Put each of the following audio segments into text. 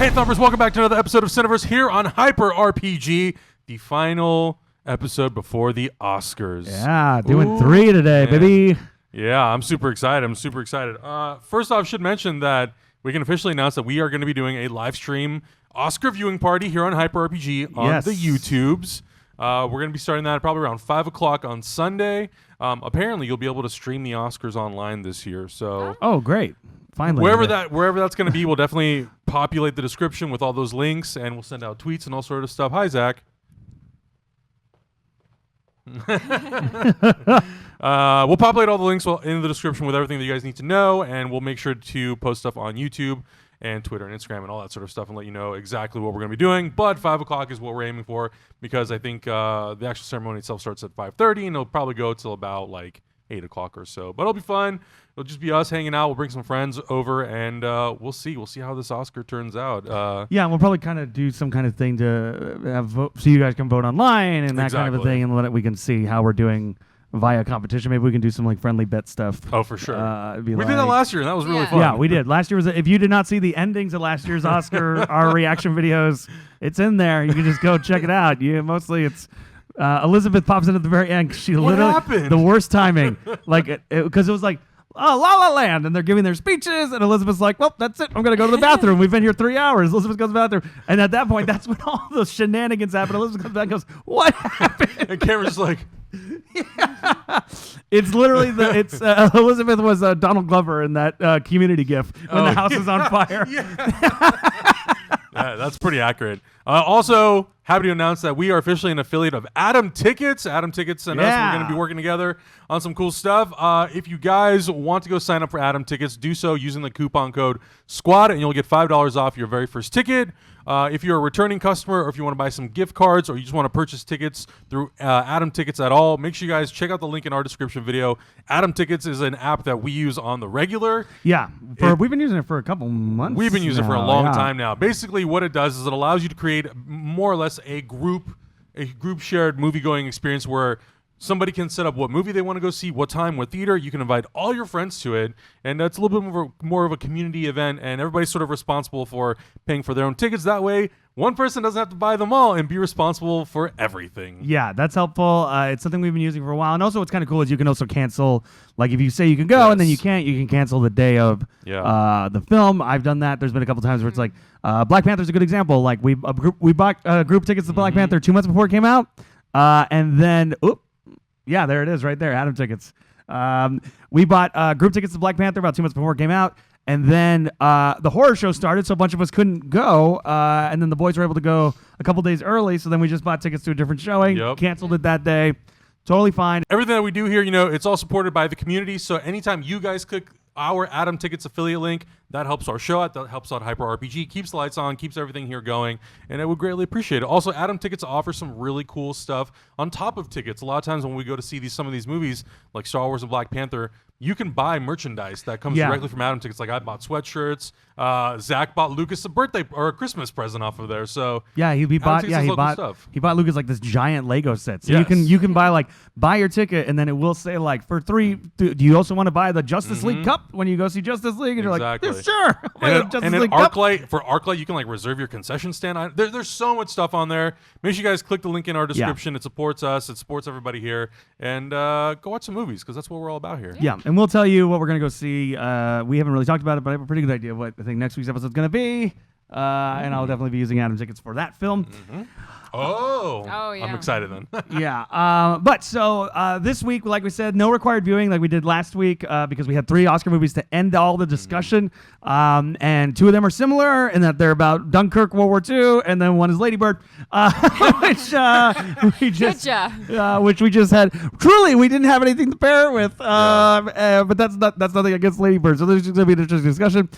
Hey Thumpers, welcome back to another episode of Cineverse here on Hyper RPG, the final episode before the Oscars. Yeah, doing 3 today, baby. Yeah, I'm super excited. First off, should mention that we can officially announce that we are going to be doing a live stream Oscar viewing party here on Hyper RPG on the YouTubes. We're going to be starting that probably around 5 o'clock on Sunday. Apparently, you'll be able to stream the Oscars online this year. So, great. Finally. Wherever that's going to be, we'll definitely populate the description with all those links, and we'll send out tweets and all sort of stuff. Hi, Zach. We'll populate all the links in the description with everything that you guys need to know, and we'll make sure to post stuff on YouTube and Twitter and Instagram and all that sort of stuff and let you know exactly what we're going to be doing. But 5 o'clock is what we're aiming for because I think the actual ceremony itself starts at 5:30, and it'll probably go till about like 8 o'clock or so. But it'll be fun. It'll just be us hanging out. We'll bring some friends over, and we'll see. We'll see how this Oscar turns out. Yeah, we'll probably kind of do some kind of thing to have vote, so you guys can vote online and that kind of a thing, and we can see how we're doing via competition. Maybe we can do some like friendly bet stuff. Oh, for sure. We did that last year, and that was really fun. Yeah, we did. Last year was. If you did not see the endings of last year's Oscar, our reaction videos, it's in there. You can just go check it out. It's. Elizabeth pops in at the very end. She literally happened? The worst timing, like because it was like La La Land, and they're giving their speeches, and Elizabeth's like, "Well, that's it. I'm gonna go to the bathroom. We've been here 3 hours." Elizabeth goes to the bathroom, and at that point, that's when all those shenanigans happen. Elizabeth comes back and goes, "What happened?" And Cameron's like, yeah. It's literally Elizabeth was Donald Glover in that Community gif when the house is on fire. Yeah, that's pretty accurate. Also, happy to announce that we are officially an affiliate of Atom Tickets. Atom Tickets and us, we're going to be working together on some cool stuff. If you guys want to go sign up for Atom Tickets, do so using the coupon code SQUAD, and you'll get $5 off your very first ticket. If you're a returning customer, or if you want to buy some gift cards, or you just want to purchase tickets through Atom Tickets at all, make sure you guys check out the link in our description video. Atom Tickets is an app that we use on the regular. Yeah, we've been using it for a couple months. We've been using it for a long time now. Basically, what it does is it allows you to create more or less a group shared movie-going experience where somebody can set up what movie they want to go see, what time, what theater. You can invite all your friends to it, and it's a little bit more of a community event, and everybody's sort of responsible for paying for their own tickets. That way, one person doesn't have to buy them all and be responsible for everything. Yeah, that's helpful. It's something we've been using for a while, and also what's kind of cool is you can also cancel, like if you say you can go and then you can't, you can cancel the day of the film. I've done that. There's been a couple times where it's like Black Panther's a good example. Like we bought group tickets to Black Panther 2 months before it came out, and then yeah, there it is right there, Atom Tickets. We bought group tickets to Black Panther about 2 months before it came out, and then the horror show started, so a bunch of us couldn't go, and then the boys were able to go a couple days early, so then we just bought tickets to a different showing, canceled it that day. Totally fine. Everything that we do here, it's all supported by the community, so anytime you guys click our Atom Tickets affiliate link, that helps our show out, that helps out Hyper RPG, keeps the lights on, keeps everything here going, and I would greatly appreciate it. Also, Atom Tickets offers some really cool stuff on top of tickets. A lot of times when we go to see some of these movies, like Star Wars and Black Panther, you can buy merchandise that comes directly from Atom Tickets. Like I bought sweatshirts. Zach bought Lucas a birthday or a Christmas present off of there. So yeah, he bought Lucas like this giant Lego set. So you can buy your ticket, and then it will say like for $3. Do you also want to buy the Justice League cup when you go see Justice League? And you're like, yeah, sure. And then ArcLight, you can like reserve your concession stand. There's so much stuff on there. Make sure you guys click the link in our description. It supports us. It supports everybody here. And go watch some movies because that's what we're all about here. Yeah, and we'll tell you what we're going to go see. We haven't really talked about it, but I have a pretty good idea of what I think next week's episode is going to be. And I'll definitely be using Atom Tickets for that film. Oh, yeah. I'm excited then. Yeah. But so this week, like we said, no required viewing like we did last week because we had 3 Oscar movies to end all the discussion. And 2 of them are similar in that they're about Dunkirk, World War II, and then one is Lady Bird, which we just had. Truly, we didn't have anything to pair it with. But that's nothing against Lady Bird. So there's just going to be an interesting discussion.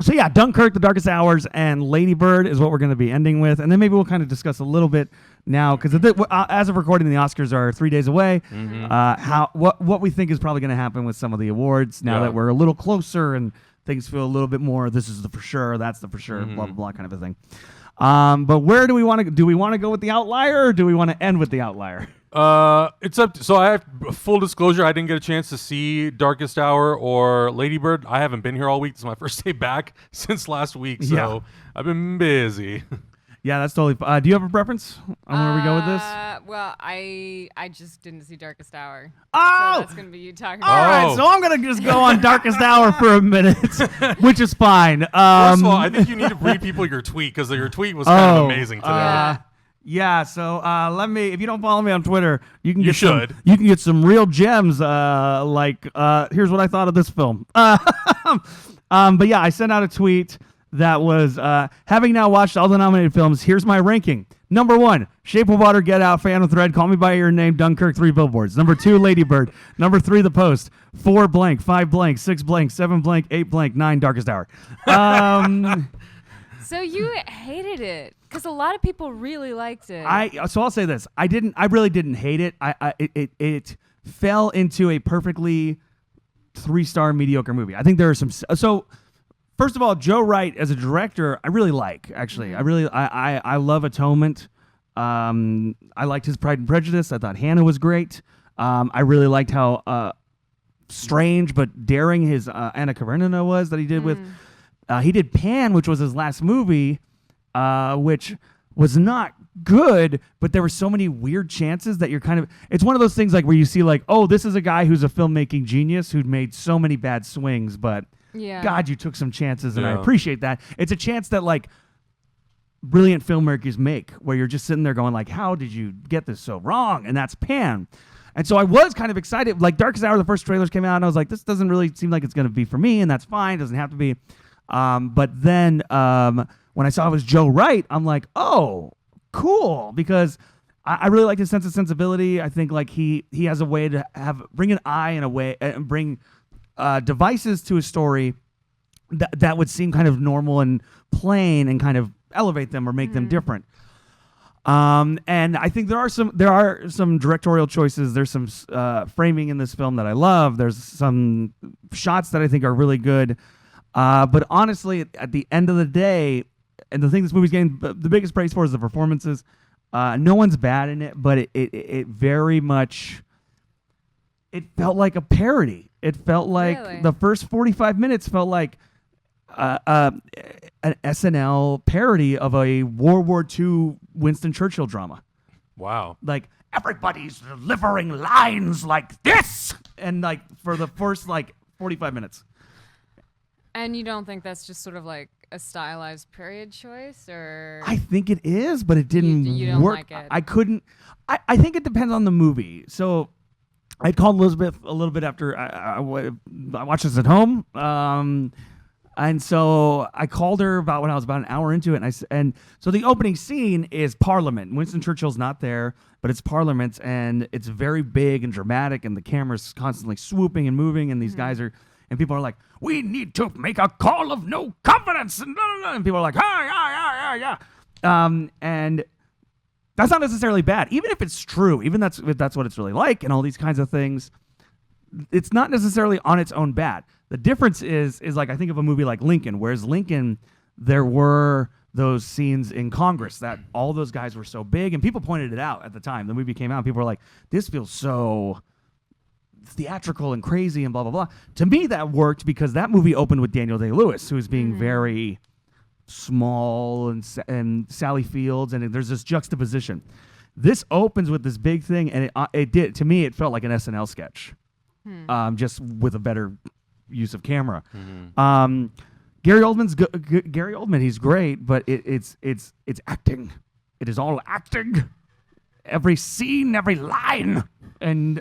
So yeah, Dunkirk, The Darkest Hours, and Lady Bird is what we're going to be ending with, and then maybe we'll kind of discuss a little bit now because as of recording, the Oscars are 3 days away. What we think is probably going to happen with some of the awards now that we're a little closer and things feel a little bit more. This is the for sure, that's the for sure, blah blah blah kind of a thing. But where do we want to? Do we want to go with the outlier, or do we want to end with the outlier? It's up. So I have full disclosure. I didn't get a chance to see Darkest Hour or Lady Bird. I haven't been here all week. This is my first day back since last week, so I've been busy. Yeah, that's totally. Do you have a preference on where we go with this? Well, I just didn't see Darkest Hour. Oh! So that's gonna be you talking All about. right, so I'm gonna just go on Darkest Hour for a minute, which is fine. First of all, I think you need to read people your tweet because your tweet was kind of amazing today. Yeah, so let me. If you don't follow me on Twitter, you can get you can get some real gems. Here's what I thought of this film. But yeah, I sent out a tweet that was having now watched all the nominated films. Here's my ranking: number 1, Shape of Water, Get Out, Phantom Thread, Call Me by Your Name, Dunkirk, 3 Billboards. Number 2, Lady Bird. Number 3, The Post. 4 blank, 5 blank, 6 blank, 7 blank, 8 blank, 9 Darkest Hour. So you hated it because a lot of people really liked it. So I'll say this: I really didn't hate it. It fell into a perfectly 3-star mediocre movie. I think there are some. So first of all, Joe Wright as a director, I really like. Actually, I love Atonement. I liked his Pride and Prejudice. I thought Hannah was great. I really liked how strange but daring his Anna Karenina was that he did with. He did Pan, which was his last movie, which was not good, but there were so many weird chances that you're kind of... It's one of those things like where you see like, oh, this is a guy who's a filmmaking genius who'd made so many bad swings, but God, you took some chances, and I appreciate that. It's a chance that like brilliant filmmakers make, where you're just sitting there going like, how did you get this so wrong? And that's Pan. And so I was kind of excited. Like Darkest Hour, the first trailers came out, and I was like, this doesn't really seem like it's going to be for me, and that's fine. It doesn't have to be. But then when I saw it was Joe Wright, I'm like, oh, cool, because I really like his sense of sensibility. I think like he has a way to bring an eye in a way and bring devices to a story that would seem kind of normal and plain and kind of elevate them or make them different. And I think there are some directorial choices. There's some framing in this film that I love. There's some shots that I think are really good. But honestly, at the end of the day, and the thing this movie's getting the biggest praise for is the performances. No one's bad in it, but it very much, it felt like a parody. It felt like the first 45 minutes felt like an SNL parody of a World War II Winston Churchill drama. Wow. Like, everybody's delivering lines like this! And like, for the first like 45 minutes. And you don't think that's just sort of like a stylized period choice, or? I think it is, but it didn't you don't work. Like it. I couldn't. I think it depends on the movie. So I called Elizabeth a little bit after I watched this at home, and so I called her about when I was about an hour into it, and so the opening scene is Parliament. Winston Churchill's not there, but it's Parliament, and it's very big and dramatic, and the camera's constantly swooping and moving, and these guys are. And people are like, we need to make a call of no confidence. And people are like, yeah. And that's not necessarily bad. Even if it's true, if that's what it's really like and all these kinds of things, it's not necessarily on its own bad. The difference is like, I think of a movie like Lincoln, whereas Lincoln, there were those scenes in Congress that all those guys were so big, and people pointed it out at the time. The movie came out, and people were like, this feels so theatrical and crazy and blah blah blah. To me, that worked because that movie opened with Daniel Day-Lewis, who's being very small, and Sally Fields, and there's this juxtaposition. This opens with this big thing, and it did, to me, it felt like an SNL sketch, just with a better use of camera. Gary Oldman, he's great, but it's acting. It is all acting. Every scene, every line, and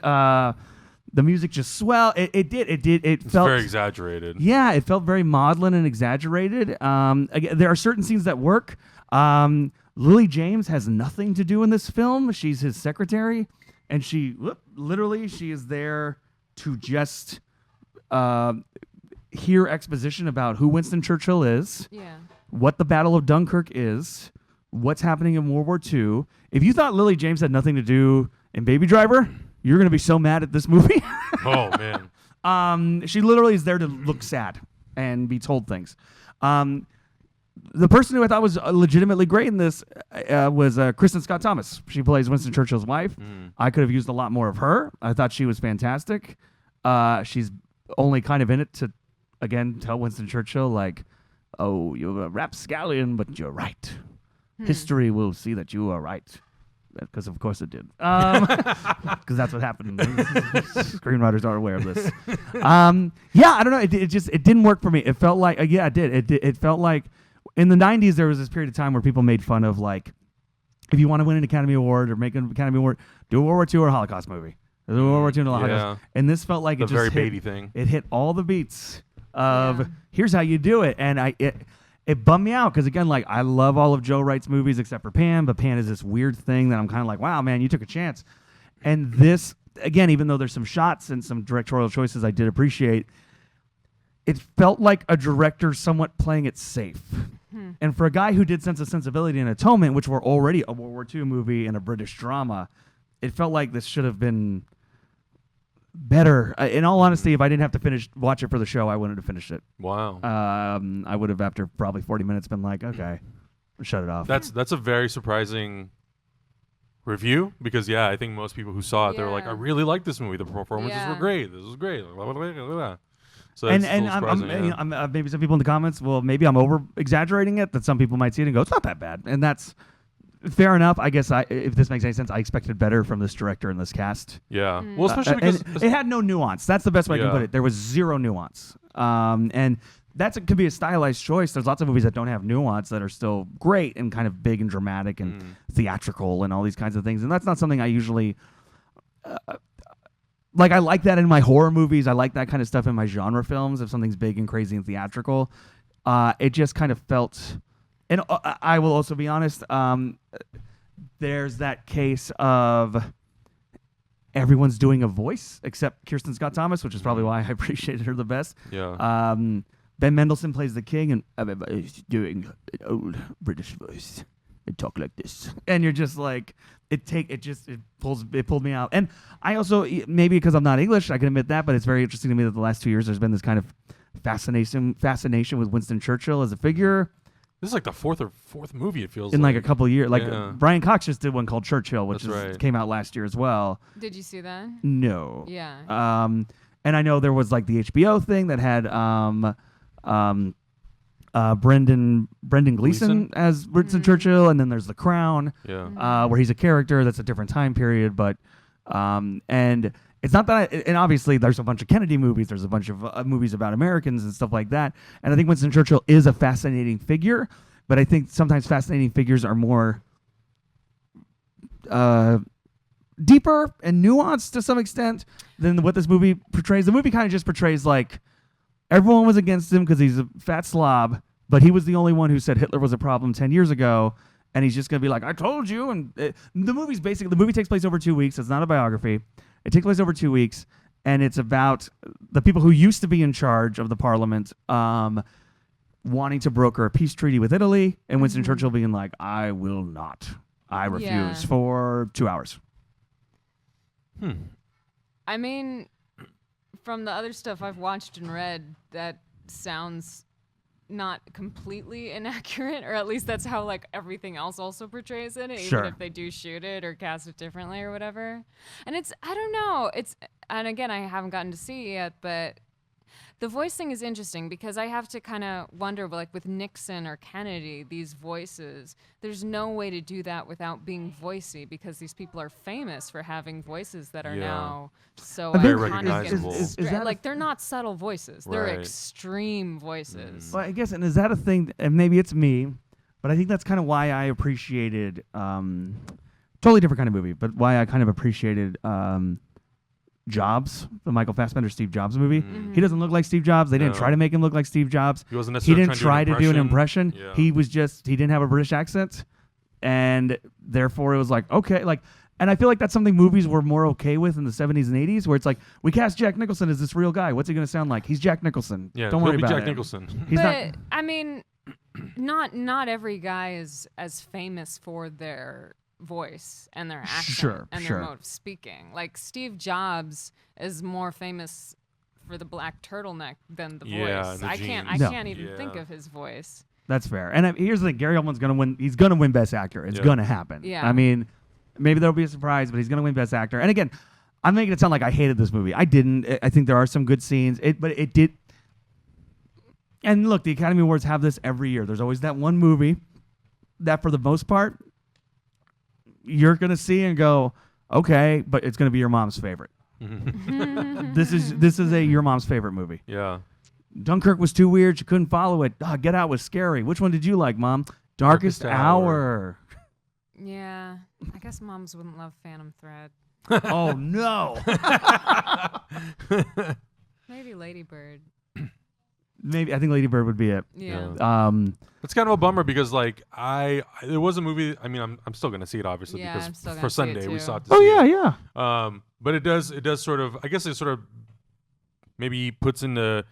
the music just swell. It felt very exaggerated. Yeah, it felt very maudlin and exaggerated. Again, there are certain scenes that work. Lily James has nothing to do in this film. She's his secretary, and she is there to just hear exposition about who Winston Churchill is, what the Battle of Dunkirk is, what's happening in World War II. If you thought Lily James had nothing to do in Baby Driver, you're going to be so mad at this movie. Oh, man. She literally is there to look sad and be told things. the person who I thought was legitimately great in this was Kristen Scott Thomas. She plays Winston Churchill's wife. I could have used a lot more of her. I thought she was fantastic. She's only kind of in it to, again, tell Winston Churchill, like, oh, you're a rapscallion, but you're right. History will see that you are right. Because of course it did. Because that's what happened. Screenwriters are aware of this. Yeah, I don't know. It didn't work for me. It felt like it did. It felt like in the 90s there was this period of time where people made fun of, like, if you want to win an Academy Award or make an Academy Award, do a World War II or a Holocaust movie. Do a World War II and a Holocaust. And this felt like the it just very hit, baity thing. It hit all the beats of here's how you do it, and it bummed me out because, again, like, I love all of Joe Wright's movies except for Pan, but Pan is this weird thing that I'm kind of like, wow, man, you took a chance. And this, again, even though there's some shots and some directorial choices I did appreciate, it felt like a director somewhat playing it safe. And for a guy who did Sense of Sensibility and Atonement, which were already a World War II movie and a British drama, it felt like this should have been better. In all honesty, if I didn't have to watch it for the show, I wouldn't have finished it. Wow. I would have, after probably 40 minutes, been like, okay, shut it off. That's a very surprising review because, I think most people who saw it, they were like, I really like this movie. The performances were great. This was great. Blah, blah, blah, blah, blah. So and I'm maybe some people in the comments, well, maybe I'm over exaggerating it, that some people might see it and go, it's not that bad. And that's fair enough. I guess if this makes any sense, I expected better from this director and this cast. Yeah. Well, especially because it had no nuance. That's the best way I can put it. There was zero nuance. And could be a stylized choice. There's lots of movies that don't have nuance that are still great and kind of big and dramatic and theatrical and all these kinds of things. And that's not something I usually like. I like that in my horror movies. I like that kind of stuff in my genre films. If something's big and crazy and theatrical, it just kind of felt. And I will also be honest. There's that case of everyone's doing a voice except Kirsten Scott Thomas, which is probably why I appreciated her the best. Yeah. Ben Mendelsohn plays the king, and everybody's doing an old British voice. They talk like this, and you're just like, it pulled me out. And I also, maybe because I'm not English, I can admit that, but it's very interesting to me that the last 2 years there's been this kind of fascination with Winston Churchill as a figure. This is like the fourth movie, it feels in like a couple of years. Like Brian Cox just did one called Churchill, which came out last year as well. Did you see that? No. Yeah. And I know there was like the HBO thing that had Brendan Gleeson as Winston Churchill, and then there's The Crown, where he's a character that's a different time period, but and it's not that, and obviously there's a bunch of Kennedy movies, there's a bunch of movies about Americans and stuff like that, and I think Winston Churchill is a fascinating figure, but I think sometimes fascinating figures are more deeper and nuanced to some extent than what this movie portrays. The movie kind of just portrays like everyone was against him because he's a fat slob, but he was the only one who said Hitler was a problem 10 years ago, and he's just going to be like, I told you. And the movie takes place over 2 weeks. It's not a biography. It takes place over 2 weeks, and it's about the people who used to be in charge of the parliament wanting to broker a peace treaty with Italy, and Winston Churchill being like, I will not. I refuse for 2 hours. I mean, from the other stuff I've watched and read, that sounds not completely inaccurate, or at least that's how like everything else also portrays it, even if they do shoot it or cast it differently or whatever. And I don't know, and again, I haven't gotten to see it yet, but the voice thing is interesting because I have to kind of wonder, like with Nixon or Kennedy, these voices, there's no way to do that without being voicey because these people are famous for having voices that are now so very iconic recognizable. and Is that like they're not subtle voices, they're Right. extreme voices. Well, I guess, and is that a thing, and maybe it's me, but I think that's kind of why I appreciated, totally different kind of movie, but why I kind of appreciated Jobs, the Michael Fassbender Steve Jobs movie. He doesn't look like Steve Jobs. They didn't try to make him look like Steve Jobs. He wasn't He necessarily didn't try to do an impression. Yeah. He didn't have a British accent, and therefore it was like, okay, like, and I feel like that's something movies were more okay with in the 70s and 80s, where it's like, we cast Jack Nicholson as this real guy. What's he going to sound like? He's Jack Nicholson. Yeah, Don't worry he'll be about Jack it. Nicholson. He's but not. I mean, not every guy is as famous for their voice and their accent and their mode of speaking. Like Steve Jobs is more famous for the black turtleneck than the voice. and the I can't jeans. even think of his voice. That's fair. And here's the thing: Gary Oldman's gonna win. He's gonna win Best Actor. It's gonna happen. Yeah. I mean, maybe there'll be a surprise, but he's gonna win Best Actor. And again, I'm making it sound like I hated this movie. I didn't. I think there are some good scenes. But it did. And look, the Academy Awards have this every year. There's always that one movie that, for the most part, you're gonna see and go, okay, but it's gonna be your mom's favorite. This is your mom's favorite movie. Yeah. Dunkirk was too weird. She couldn't follow it. Get Out was scary. Which one did you like, Mom? Darkest Hour. Yeah. I guess moms wouldn't love Phantom Thread. Oh, no. Maybe Lady Bird. Maybe. I think Lady Bird would be it. Yeah. It's kind of a bummer because like it was a movie. I mean, I'm still gonna see it obviously Yeah, I'm still because gonna for see it Sunday we too. saw it to see it. Yeah. But it does sort of, I guess it sort of maybe puts into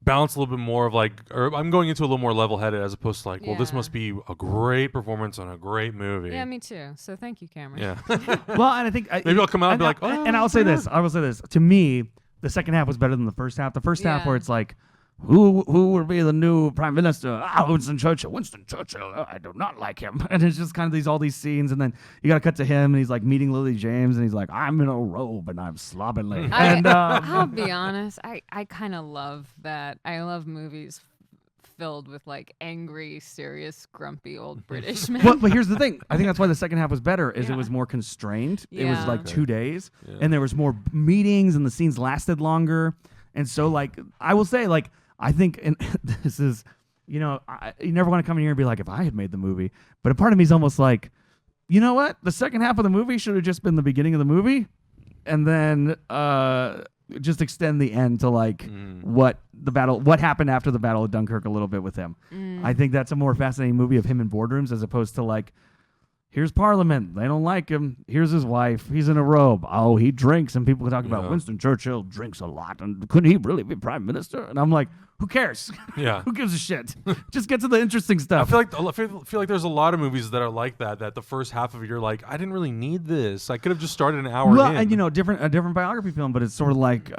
balance a little bit more of like, or I'm going into a little more level-headed as opposed to like, well, this Yeah. must be a great performance on a great movie. Yeah, me too. So thank you, Cameron. Yeah. Well, and I think Maybe I'll come out and be like, oh. And I'll say this. I will say this. To me, the second half was better than the first half. The first half Yeah. where it's like, who will be the new prime minister? Winston Churchill. Winston Churchill. I do not like him. And it's just kind of all these scenes, and then you got to cut to him, and he's like meeting Lily James, and he's like, I'm in a robe and I'm slovenly. And I'll be honest. I kind of love that. I love movies filled with like angry, serious, grumpy old British men. but here's the thing. I think that's why the second half was better. Is it was more constrained. It was Yeah. like 2 days, Yeah. and there was more meetings, and the scenes lasted longer. And so, like, I will say, like, I think, and this is, you never want to come in here and be like, if I had made the movie. But a part of me is almost like, you know what? The second half of the movie should have just been the beginning of the movie, and then just extend the end to like what happened after the Battle of Dunkirk a little bit with him. I think that's a more fascinating movie of him in boardrooms as opposed to like, here's Parliament. They don't like him. Here's his wife. He's in a robe. Oh, he drinks. And people can talk about Winston Churchill drinks a lot. And couldn't he really be prime minister? And I'm like, who cares? Yeah. Who gives a shit? Just get to the interesting I stuff. feel like there's a lot of movies that are like that. That the first half of it, you're like, I didn't really need this. I could have just started an hour Well, in. and a different biography film, but it's sort of like in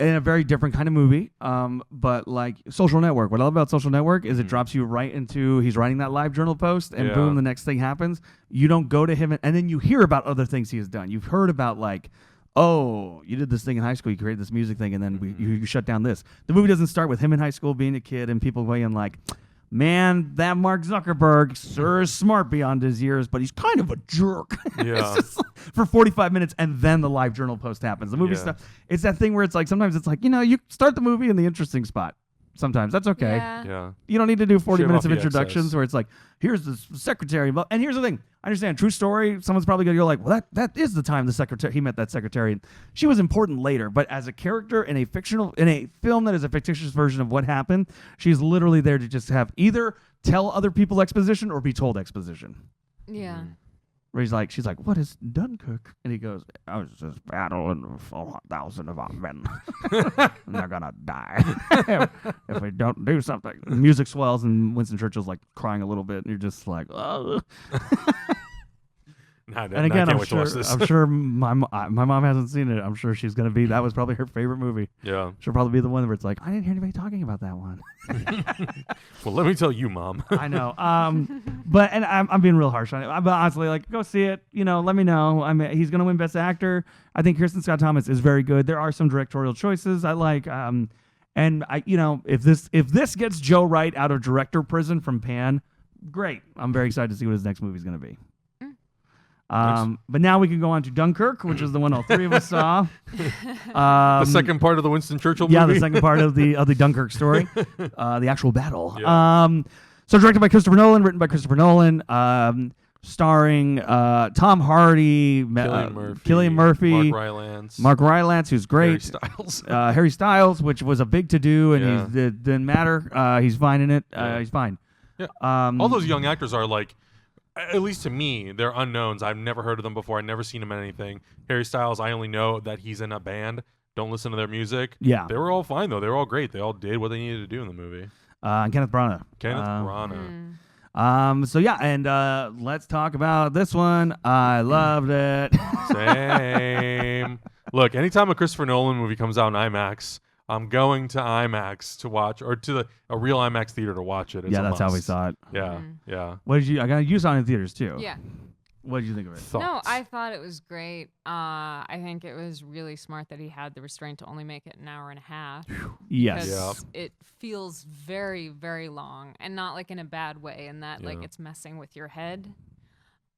a very different kind of movie. But like Social Network. What I love about Social Network is it drops you right into he's writing that live journal post, and boom, the next thing happens. You don't go to him, and then you hear about other things he has done. You've heard about like, oh, you did this thing in high school. You created this music thing, and then you shut down this. The movie doesn't start with him in high school being a kid and people going like, man, that Mark Zuckerberg sure is smart beyond his years, but he's kind of a jerk. Yeah. It's just for 45 minutes, and then the live journal post happens. The movie stuff. It's that thing where it's like sometimes it's like, you start the movie in the interesting spot. Sometimes that's okay. Yeah. You don't need to do 40 Shave minutes off of the introductions excess. where it's like, here's the secretary. And here's the thing. I understand. True story. Someone's probably going to go like, well, that is the time he met that secretary. And she was important later. But as a character in a film that is a fictitious version of what happened, she's literally there to just have either tell other people exposition or be told exposition. Yeah. Where she's like, what is Dunkirk? And he goes, I was just battling 4,000 of our men. And they're going to die if we don't do something. The music swells, and Winston Churchill's like crying a little bit, and you're just like, oh. And again, I'm sure my mom hasn't seen it. I'm sure she's going to be, that was probably her favorite movie. Yeah. She'll probably be the one where it's like, I didn't hear anybody talking about that one. Well, let me tell you, Mom. I know. But I'm being real harsh on it. But honestly, like, go see it. Let me know. I mean, he's going to win Best Actor. I think Kirsten Scott Thomas is very good. There are some directorial choices I like. And I, if this gets Joe Wright out of director prison from Pan, great. I'm very excited to see what his next movie is going to be. But now we can go on to Dunkirk, which is the one all three of us saw. The second part of the Winston Churchill movie? Yeah, the second part of the Dunkirk story, the actual battle. Yeah. So directed by Christopher Nolan, written by Christopher Nolan, starring Tom Hardy, Cillian Murphy, Mark Rylance, who's great, Harry Styles, which was a big to-do, and he didn't matter. He's fine in it. He's fine. Yeah. All those young actors are like, at least to me, they're unknowns. I've never heard of them before. I've never seen him in anything. Harry Styles, I only know that he's in a band. Don't listen to their music. Yeah. They were all fine, though. They were all great. They all did what they needed to do in the movie. And Kenneth Branagh. So yeah, and let's talk about this one. I loved it. Same. Look, anytime a Christopher Nolan movie comes out in IMAX, I'm going to IMAX to watch, or to a real IMAX theater to watch it. It's Yeah, a that's how we must. saw it. Yeah, yeah. What did you? You saw it in theaters too. Yeah. What did you think of it? Thoughts? No, I thought it was great. I think it was really smart that he had the restraint to only make it an hour and a half. Yes. Because it feels very, very long, and not like in a bad way, in that like it's messing with your head.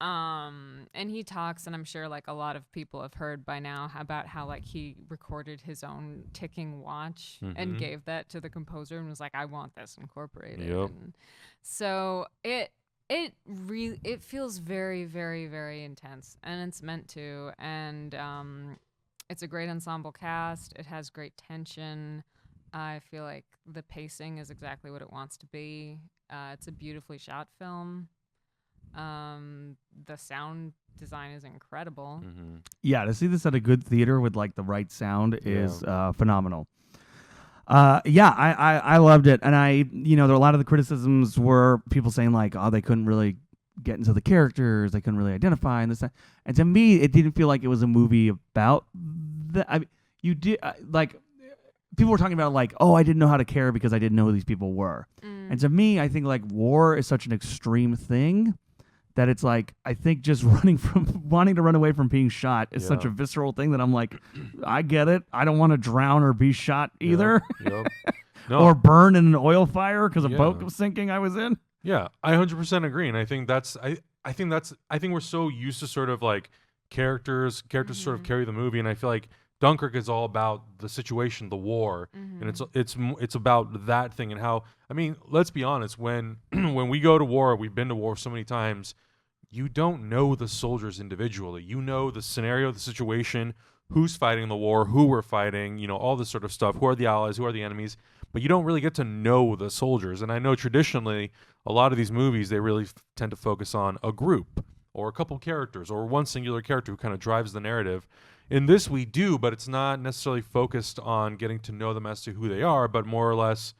And he talks, and I'm sure like a lot of people have heard by now about how like he recorded his own ticking watch and gave that to the composer and was like, I want this incorporated. Yep. And so it feels very, very, very intense, and it's meant to. And it's a great ensemble cast. It has great tension. I feel like the pacing is exactly what it wants to be. It's a beautifully shot film. The sound design is incredible. Yeah, to see this at a good theater with like the right sound is phenomenal. I loved it, and there were a lot of the criticisms were people saying like, oh, they couldn't really get into the characters, they couldn't really identify, and this, and to me, it didn't feel like it was a movie about that. I mean, you did like people were talking about like, oh, I didn't know how to care because I didn't know who these people were, and to me, I think like war is such an extreme thing that it's like, I think just wanting to run away from being shot is such a visceral thing that I'm like, I get it. I don't want to drown or be shot either. Yep. No. Or burn in an oil fire because a boat was sinking I was in. Yeah, I 100% agree, and I think I think we're so used to sort of like characters sort of carry the movie, and I feel like Dunkirk is all about the situation, the war, and it's about that thing and how, I mean, let's be honest, when we go to war, we've been to war so many times, you don't know the soldiers individually. You know the scenario, the situation, who's fighting the war, who we're fighting, all this sort of stuff, who are the allies, who are the enemies, but you don't really get to know the soldiers. And I know traditionally a lot of these movies, they really tend to focus on a group or a couple characters or one singular character who kind of drives the narrative. In this we do, but it's not necessarily focused on getting to know them as to who they are, but more or less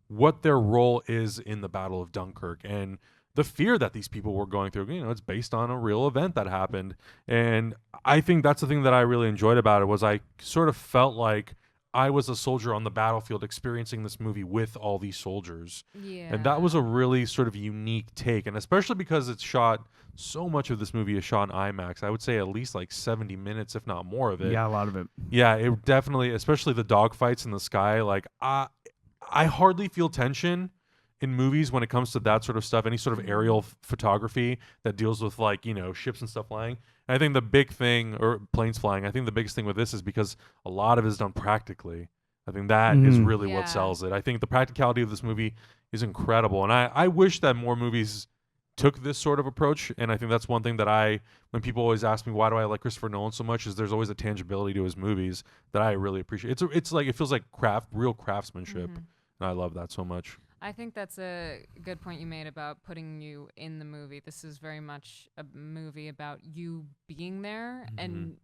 what their role is in the Battle of Dunkirk and the fear that these people were going through. It's based on a real event that happened. And I think that's the thing that I really enjoyed about it, was I sort of felt like I was a soldier on the battlefield experiencing this movie with all these soldiers. Yeah. And that was a really sort of unique take. And especially because it's shot, so much of this movie is shot in IMAX. I would say at least like 70 minutes, if not more of it. Yeah, a lot of it. Yeah, it definitely, especially the dogfights in the sky. Like, I hardly feel tension in movies when it comes to that sort of stuff, any sort of aerial photography that deals with like, ships and stuff flying. And I think the big thing, or planes flying, I think the biggest thing with this is because a lot of it is done practically. I think that is really what sells it. I think the practicality of this movie is incredible. And I wish that more movies took this sort of approach. And I think that's one thing that when people always ask me, why do I like Christopher Nolan so much, is there's always a tangibility to his movies that I really appreciate. It's like, it feels like real craftsmanship. And I love that so much. I think that's a good point you made about putting you in the movie. This is very much a movie about you being there and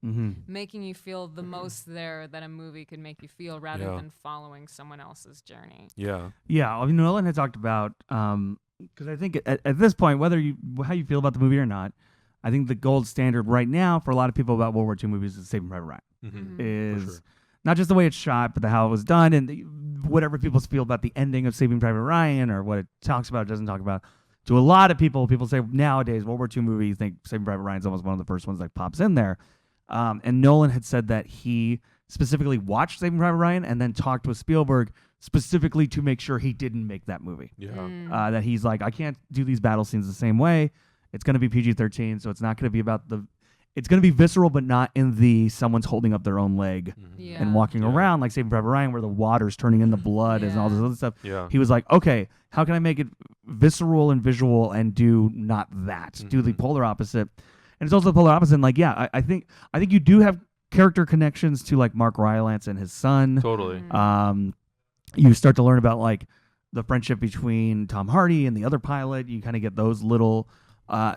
making you feel the most there that a movie could make you feel, rather than following someone else's journey. Yeah. Yeah. I mean, Nolan had talked about, because I think at this point, how you feel about the movie or not, I think the gold standard right now for a lot of people about World War II movies is Saving Private Ryan. Is not just the way it's shot, but how it was done, and whatever people feel about the ending of Saving Private Ryan or what it talks about, doesn't talk about. To a lot of people say nowadays World War II movies think Saving Private Ryan is almost one of the first ones that pops in there. And Nolan had said that he specifically watched Saving Private Ryan and then talked with Spielberg specifically to make sure he didn't make that movie. Yeah. That he's like, I can't do these battle scenes the same way. It's going to be PG-13, so it's not going to be about it's going to be visceral, but not in the someone's holding up their own leg and walking around like Saving Private Ryan, where the water's turning into blood and all this other stuff. Yeah. He was like, okay, how can I make it visceral and visual and do not that? Do the polar opposite. And it's also the polar opposite. And like, yeah, I think you do have character connections to like Mark Rylance and his son. Totally. You start to learn about like the friendship between Tom Hardy and the other pilot. You kind of get those little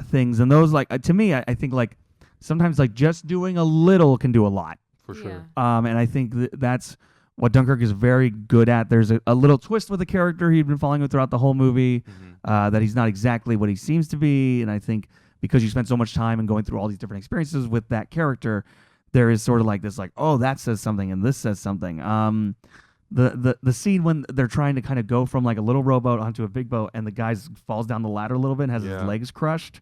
things, and those like to me, I think like sometimes like just doing a little can do a lot. For sure. And I think that's what Dunkirk is very good at. There's a little twist with the character he'd been following with throughout the whole movie, that he's not exactly what he seems to be. And I think because you spend so much time and going through all these different experiences with that character, there is sort of like this like, oh, that says something and this says something. the scene when they're trying to kind of go from like a little rowboat onto a big boat, and the guy falls down the ladder a little bit and has his legs crushed,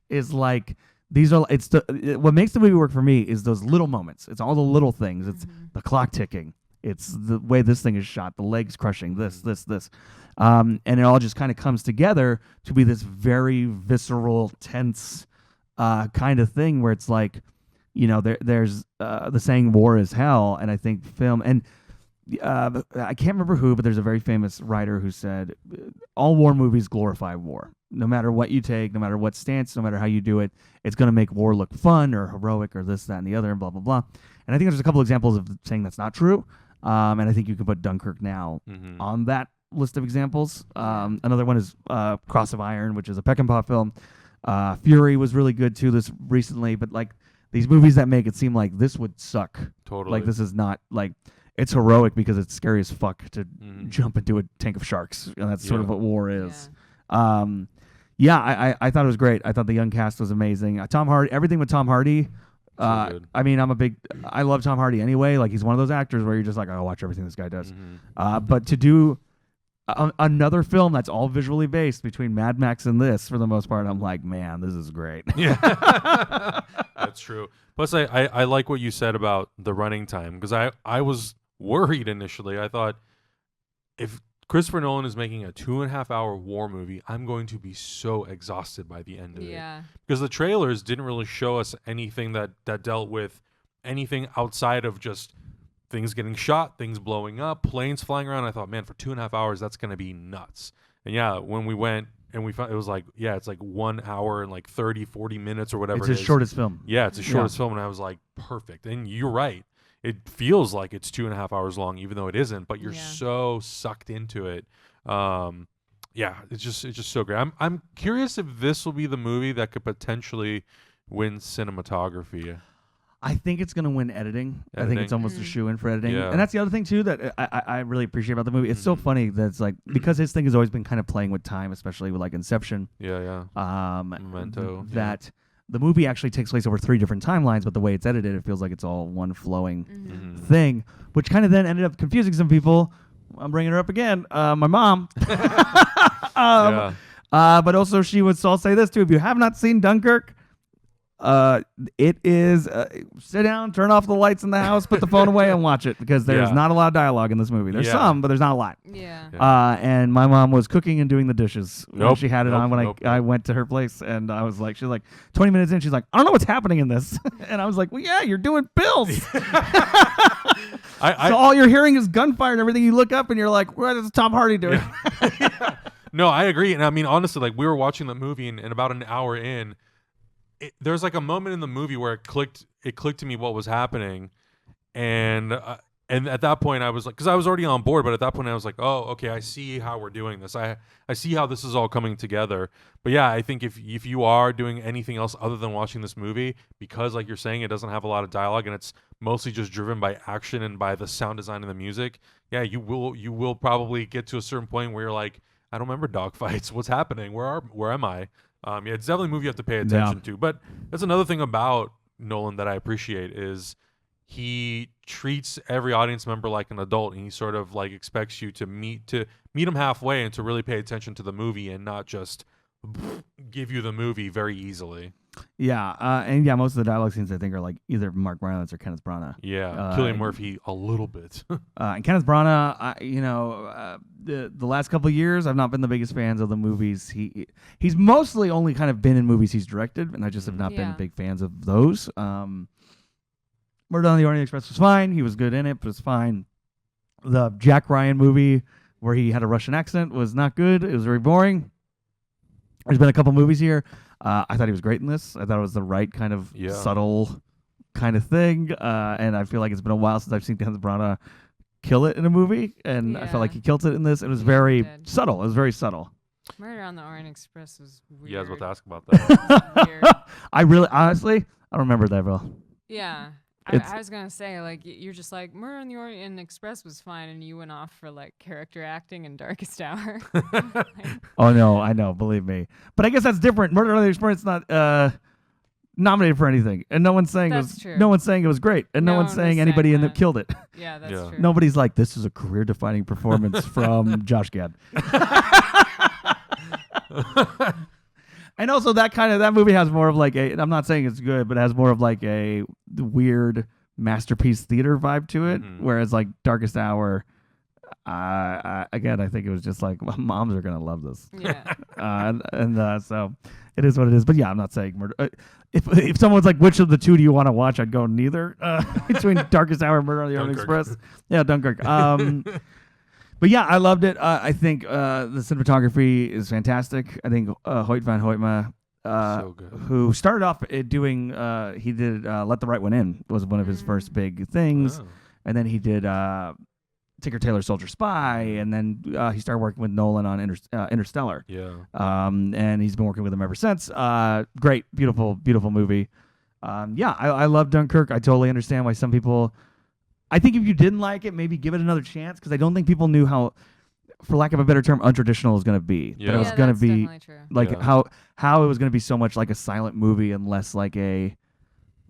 is like what makes the movie work for me is those little moments. It's all the little things. It's the clock ticking. It's the way this thing is shot, the legs crushing, this. And it all just kind of comes together to be this very visceral, tense kind of thing where it's like, there's the saying war is hell. And I think film, and I can't remember who, but there's a very famous writer who said, all war movies glorify war. No matter what you take, no matter what stance, no matter how you do it, it's going to make war look fun or heroic or this, that, and the other, and blah, blah, blah. And I think there's a couple examples of saying that's not true. And I think you can put Dunkirk now on that list of examples. Another one is Cross of Iron, which is a Peckinpah film. Fury was really good too this recently, but like these movies that make it seem like this would suck. Totally. Like this is not like it's heroic because it's scary as fuck to jump into a tank of sharks, and that's sort of what war is. I thought it was great. I thought the young cast was amazing. Tom Hardy, everything with Tom Hardy. I mean, I love Tom Hardy anyway. Like he's one of those actors where you're just like, I'll watch everything this guy does. But to do another film that's all visually based between Mad Max and this, for the most part, I'm like, man, this is great. Yeah, that's true. Plus, I like what you said about the running time, because I was worried initially. I thought if Christopher Nolan is making a 2.5-hour war movie, I'm going to be so exhausted by the end of it. Because the trailers didn't really show us anything that dealt with anything outside of just things getting shot, things blowing up, planes flying around. I thought, man, for 2.5 hours, that's going to be nuts. And yeah, when we went and we found, it was like, yeah, it's like 1 hour and like 30, 40 minutes or whatever. It's his shortest film. Yeah, it's his shortest film. And I was like, perfect. And you're right. It feels like it's 2.5 hours long, even though it isn't, but you're so sucked into it. It's just so great. I'm curious if this will be the movie that could potentially win cinematography. I think it's going to win editing. I think it's almost a shoe-in for editing. And that's the other thing, too, that I really appreciate about the movie. It's so funny that it's like, because his thing has always been kind of playing with time, especially with like Inception. Memento. That the movie actually takes place over 3 different timelines, but the way it's edited, it feels like it's all one flowing thing, which kind of then ended up confusing some people. I'm bringing her up again. My mom. But also I'll say this, too. If you have not seen Dunkirk, it is sit down, turn off the lights in the house, put the phone away, and watch it, because there's not a lot of dialogue in this movie. There's some, but there's not a lot. And my mom was cooking and doing the dishes when she had it on when I went to her place, and I was like, she's like 20 minutes in, she's like, I don't know what's happening in this. And I was like, well, yeah, you're doing bills. So all you're hearing is gunfire and everything. You look up and you're like, what is Tom Hardy doing? No, I agree. And I mean, honestly, like we were watching the movie, and about an hour in, there's like a moment in the movie where it clicked to me what was happening, and at that point I was like, because I was already on board, but at that point I was like, oh, okay, I see how we're doing this. I see how this is all coming together. But yeah, I think if you are doing anything else other than watching this movie, because like you're saying, it doesn't have a lot of dialogue and it's mostly just driven by action and by the sound design and the music, yeah, you will probably get to a certain point where you're like, I don't remember dogfights. What's happening? Where am I? It's definitely a movie you have to pay attention to. But that's another thing about Nolan that I appreciate is he treats every audience member like an adult, and he sort of like expects you to meet him halfway and to really pay attention to the movie and not just give you the movie very easily. And most of the dialogue scenes I think are like either Mark Rylance or Kenneth Branagh. Cillian Murphy a little bit. And Kenneth Branagh, the last couple of years I've not been the biggest fans of the movies. He's mostly only kind of been in movies he's directed, and I just have not been big fans of those. Murder on the Orient Express was fine. He was good in it, but it's fine. The Jack Ryan movie where he had a Russian accent was not good. It was very boring. There's been a couple movies here. I thought he was great in this. I thought it was the right kind of subtle kind of thing. And I feel like it's been a while since I've seen Kenneth Branagh kill it in a movie. And I felt like he killed it in this. It was very subtle. It was very subtle. Murder on the Orient Express was weird. Yeah, I was about to ask about that. Weird. I really, honestly, I don't remember that well. Yeah. I was going to say, like, you're just like, Murder on the Orient Express was fine, and you went off for, like, character acting in Darkest Hour. Oh, no, I know, believe me. But I guess that's different. Murder on the Orient Express, not, nominated for anything, and no one's saying no one's saying it was great, and no one's saying anybody in it killed it. Yeah, that's true. Nobody's like, this is a career-defining performance from Josh Gad. And also that movie has more of like I'm not saying it's good, but it has more of like a weird masterpiece theater vibe to it, whereas like Darkest Hour, again, I think it was just like, well, moms are gonna love this. Yeah. So it is what it is. But yeah, I'm not saying murder. If someone's like, which of the two do you want to watch? I'd go neither. Between Darkest Hour and Murder on the Orient Express. Yeah, Dunkirk. But yeah, I loved it. I think the cinematography is fantastic. I think Hoyt van Hoytma, so good. who started off doing, he did Let the Right One In, was one of his first big things. And then he did Tinker Tailor Soldier Spy, and then he started working with Nolan on Interstellar. Yeah. And he's been working with him ever since. Great, beautiful, beautiful movie. Yeah, I love Dunkirk. I totally understand why some people... I think if you didn't like it, maybe give it another chance, because I don't think people knew how, for lack of a better term, untraditional it was going to be. Yeah, that it was going to be like Yeah. how it was going to be so much like a silent movie and less like a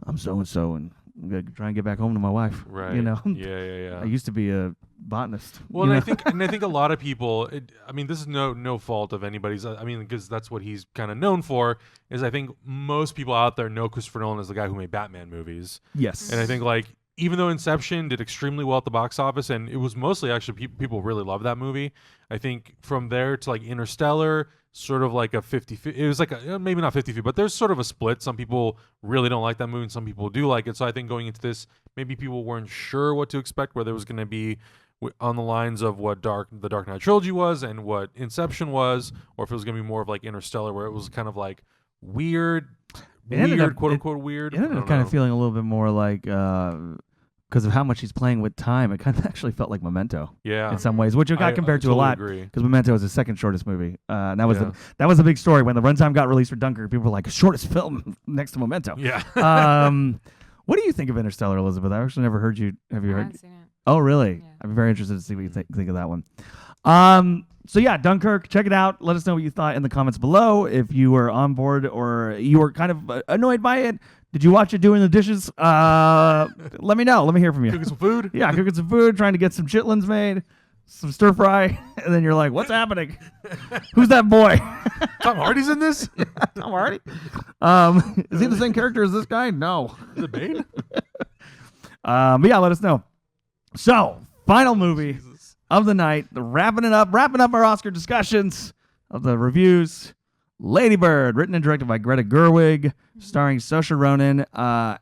I'm so and so and I'm going to try and get back home to my wife. Right. You know. Yeah. I used to be a botanist. Well, you and know? I think a lot of people. I mean, this is no fault of anybody's. I mean, because that's what he's kind of known for. Is I think most people out there know Christopher Nolan as the guy who made Batman movies. Yes. And I think like even though Inception did extremely well at the box office, and it was mostly actually people really loved that movie. I think from there to like Interstellar, sort of like a 50-50. It was like maybe not 50-50, but there's sort of a split. Some people really don't like that movie, and some people do like it. So I think going into this, maybe people weren't sure what to expect, whether it was going to be on the lines of what the Dark Knight trilogy was and what Inception was, or if it was going to be more of like Interstellar, where it was kind of like weird, quote unquote weird. It ended up kind of feeling a little bit more like because of how much he's playing with time, it kind of actually felt like Memento. Yeah. In some ways, which it got compared to a lot, because Memento was the second shortest movie. And that was the big story when the runtime got released for Dunkirk. People were like, shortest film next to Memento. Yeah. What do you think of Interstellar, Elizabeth? I actually never heard you. Have you I heard? haven't seen it. Oh, really? Yeah. I'm very interested to see what you think of that one. So yeah, Dunkirk, check it out. Let us know what you thought in the comments below. If you were on board or you were kind of annoyed by it. Did you watch it doing the dishes? Let me know. Let me hear from you. Cooking some food? Yeah, cooking some food, trying to get some chitlins made, some stir fry, and then you're like, what's happening? Who's that boy? Tom Hardy's in this? Tom Hardy? Is he the same character as this guy? No. Is it Bane? But yeah, let us know. So, final movie of the night, wrapping up our Oscar discussions of the reviews. Lady Bird, written and directed by Greta Gerwig, starring Saoirse Ronan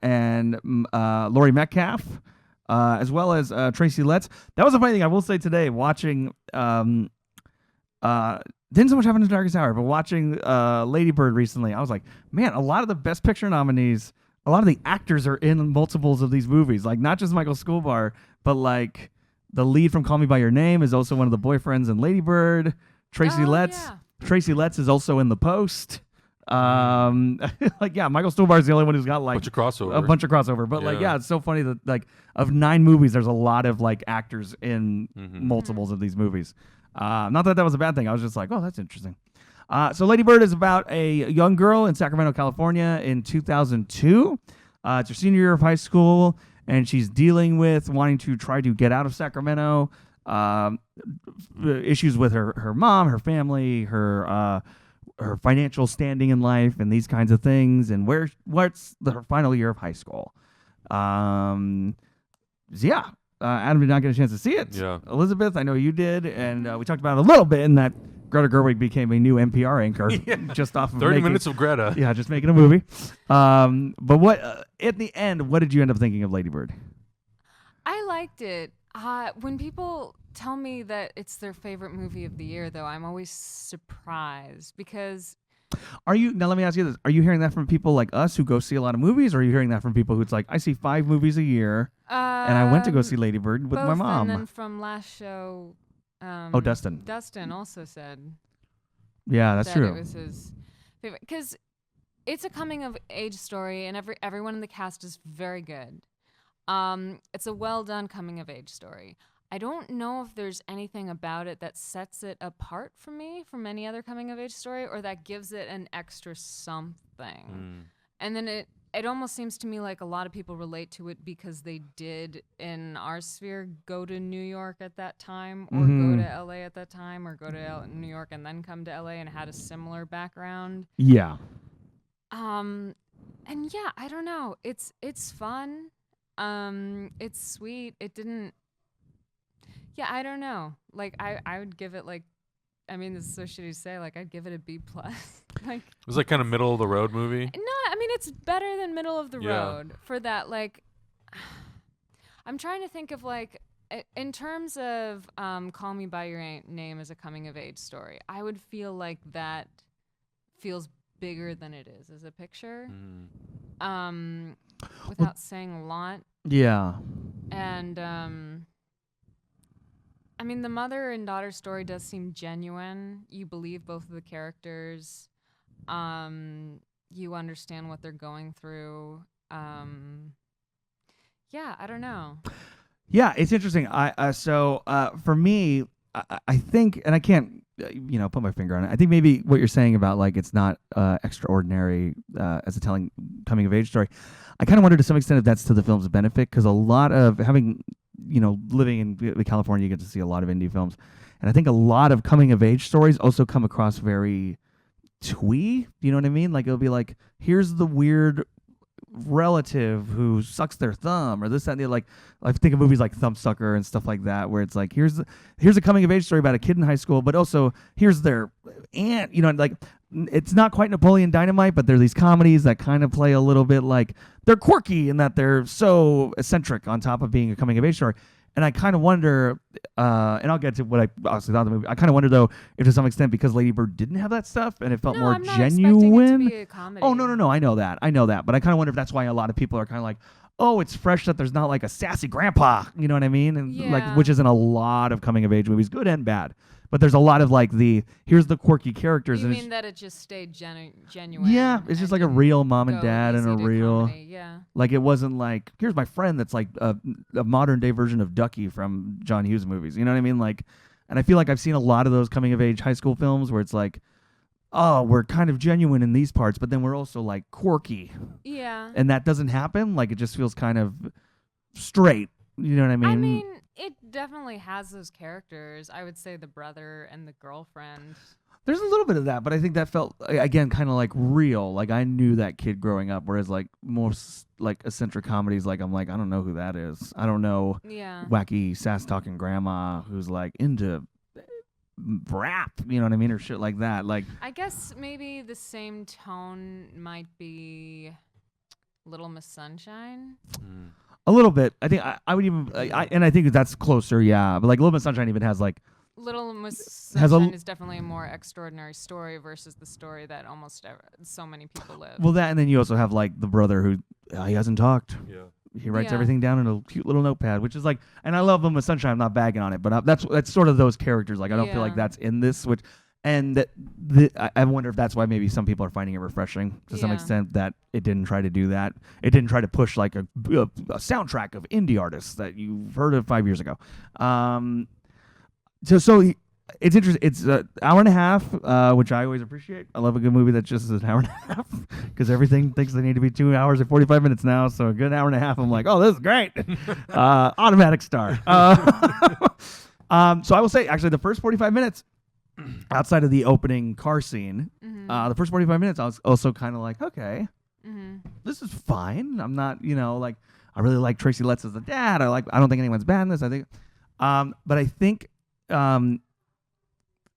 and Laurie Metcalf, as well as Tracy Letts. That was a funny thing I will say today, watching, didn't so much happen in Darkest Hour, but watching Lady Bird recently, I was like, man, a lot of the Best Picture nominees, a lot of the actors are in multiples of these movies. Like, not just Michael Stuhlbarg, but like the lead from Call Me By Your Name is also one of the boyfriends in Lady Bird. Tracy Letts. Yeah. Tracy Letts is also in The Post. Like, yeah, Michael Stuhlbarg is the only one who's got like a bunch of crossover. But like, yeah, it's so funny that like of 9 movies, there's a lot of like actors in multiples of these movies. Not that was a bad thing. I was just like, oh, that's interesting. So Lady Bird is about a young girl in Sacramento, California in 2002. It's her senior year of high school, and she's dealing with wanting to try to get out of Sacramento. Issues with her mom, her family, her financial standing in life, and these kinds of things, and what's her final year of high school. Adam did not get a chance to see it. Yeah. Elizabeth, I know you did, and we talked about it a little bit in that Greta Gerwig became a new NPR anchor just off of 30 minutes of Greta. Yeah, just making a movie. But what at the end, what did you end up thinking of Lady Bird? I liked it. When people tell me that it's their favorite movie of the year, though, I'm always surprised because... Now let me ask you this. Are you hearing that from people like us who go see a lot of movies, or are you hearing that from people who's like, I see 5 movies a year, and I went to go see Lady Bird with my mom? And then from last show... Dustin. Dustin also said... Yeah, that's true. It was his favorite. Because it's a coming-of-age story, and everyone in the cast is very good. It's a well-done coming-of-age story. I don't know if there's anything about it that sets it apart from me from any other coming-of-age story, or that gives it an extra something. And then it almost seems to me like a lot of people relate to it because they did in our sphere go to New York at that time, or go to LA at that time, or go to New York and then come to LA and had a similar background. Yeah. And yeah, I don't know. It's fun. It's sweet. It didn't. Yeah, I don't know. Like I would give it like. I mean, this is so shitty to say. Like, I'd give it a B+. Like, it was like kind of middle of the road movie. No, I mean it's better than middle of the road for that. Like, I'm trying to think of like, in terms of Call Me by Your Name as a coming of age story. I would feel like that feels bigger than it is as a picture. Without saying a lot. Yeah. And I mean, the mother and daughter story does seem genuine. You believe both of the characters. You understand what they're going through. Yeah, I don't know. Yeah, it's interesting. So for me, I think, and I can't, put my finger on it. I think maybe what you're saying about like it's not extraordinary as a coming of age story. I kind of wonder to some extent if that's to the film's benefit, because a lot of having living in California, you get to see a lot of indie films. And I think a lot of coming of age stories also come across very twee. You know what I mean? Like, it'll be like, here's the weird relative who sucks their thumb, or this, that, and the other. Like, I think of movies like Thumbsucker and stuff like that, where it's like, here's a coming of age story about a kid in high school, but also here's their aunt, like, it's not quite Napoleon Dynamite, but there are these comedies that kind of play a little bit like they're quirky in that they're so eccentric on top of being a coming of age story. And I kind of wonder, and I'll get to what I honestly thought of the movie. I kind of wonder though, if to some extent because Lady Bird didn't have that stuff and it felt more I'm not genuine. expecting it to be a comedy. Oh no, I know that, but I kind of wonder if that's why a lot of people are kind of like, oh, it's fresh that there's not like a sassy grandpa, you know what I mean? And like, which is in a lot of coming of age movies, good and bad. But there's a lot of like here's the quirky characters. You and mean that it just stayed genuine? Yeah, it's just like a real mom and dad and a real comedy. Yeah. Like, it wasn't like, here's my friend that's like a modern day version of Ducky from John Hughes movies. You know what I mean? Like, and I feel like I've seen a lot of those coming of age high school films where it's like, oh, we're kind of genuine in these parts, but then we're also like quirky. Yeah. And that doesn't happen. Like, it just feels kind of straight. You know what I mean? I mean, it definitely has those characters. I would say the brother and the girlfriend. There's a little bit of that, but I think that felt, again, kind of like real. Like, I knew that kid growing up, whereas like most like eccentric comedies, like I'm like, I don't know who that is. I don't know wacky sass-talking grandma who's like into rap, you know what I mean, or shit like that. Like, I guess maybe the same tone might be Little Miss Sunshine. A little bit. I think I would even, and I think that's closer, yeah. But like Little Miss Sunshine even has like, Little Miss Sunshine is definitely a more extraordinary story versus the story that almost so many people live. Well, that, and then you also have like the brother who he hasn't talked. Yeah. He writes everything down in a cute little notepad, which is like, and I love Little Miss Sunshine. I'm not bagging on it, but that's sort of those characters. Like, I don't feel like that's in this, which, and I wonder if that's why maybe some people are finding it refreshing to some extent that it didn't try to do that. It didn't try to push like a soundtrack of indie artists that you've heard of 5 years ago. So it's interesting. It's an hour and a half, which I always appreciate. I love a good movie that just is an hour and a half because everything thinks they need to be 2 hours and 45 minutes now. So a good hour and a half, I'm like, oh, this is great. Automatic star. So I will say, actually, the first 45 minutes, outside of the opening car scene, the first 45 minutes, I was also kind of like, okay, this is fine. I'm not, like, I really like Tracy Letts as the dad. I don't think anyone's bad in this. I think, but I think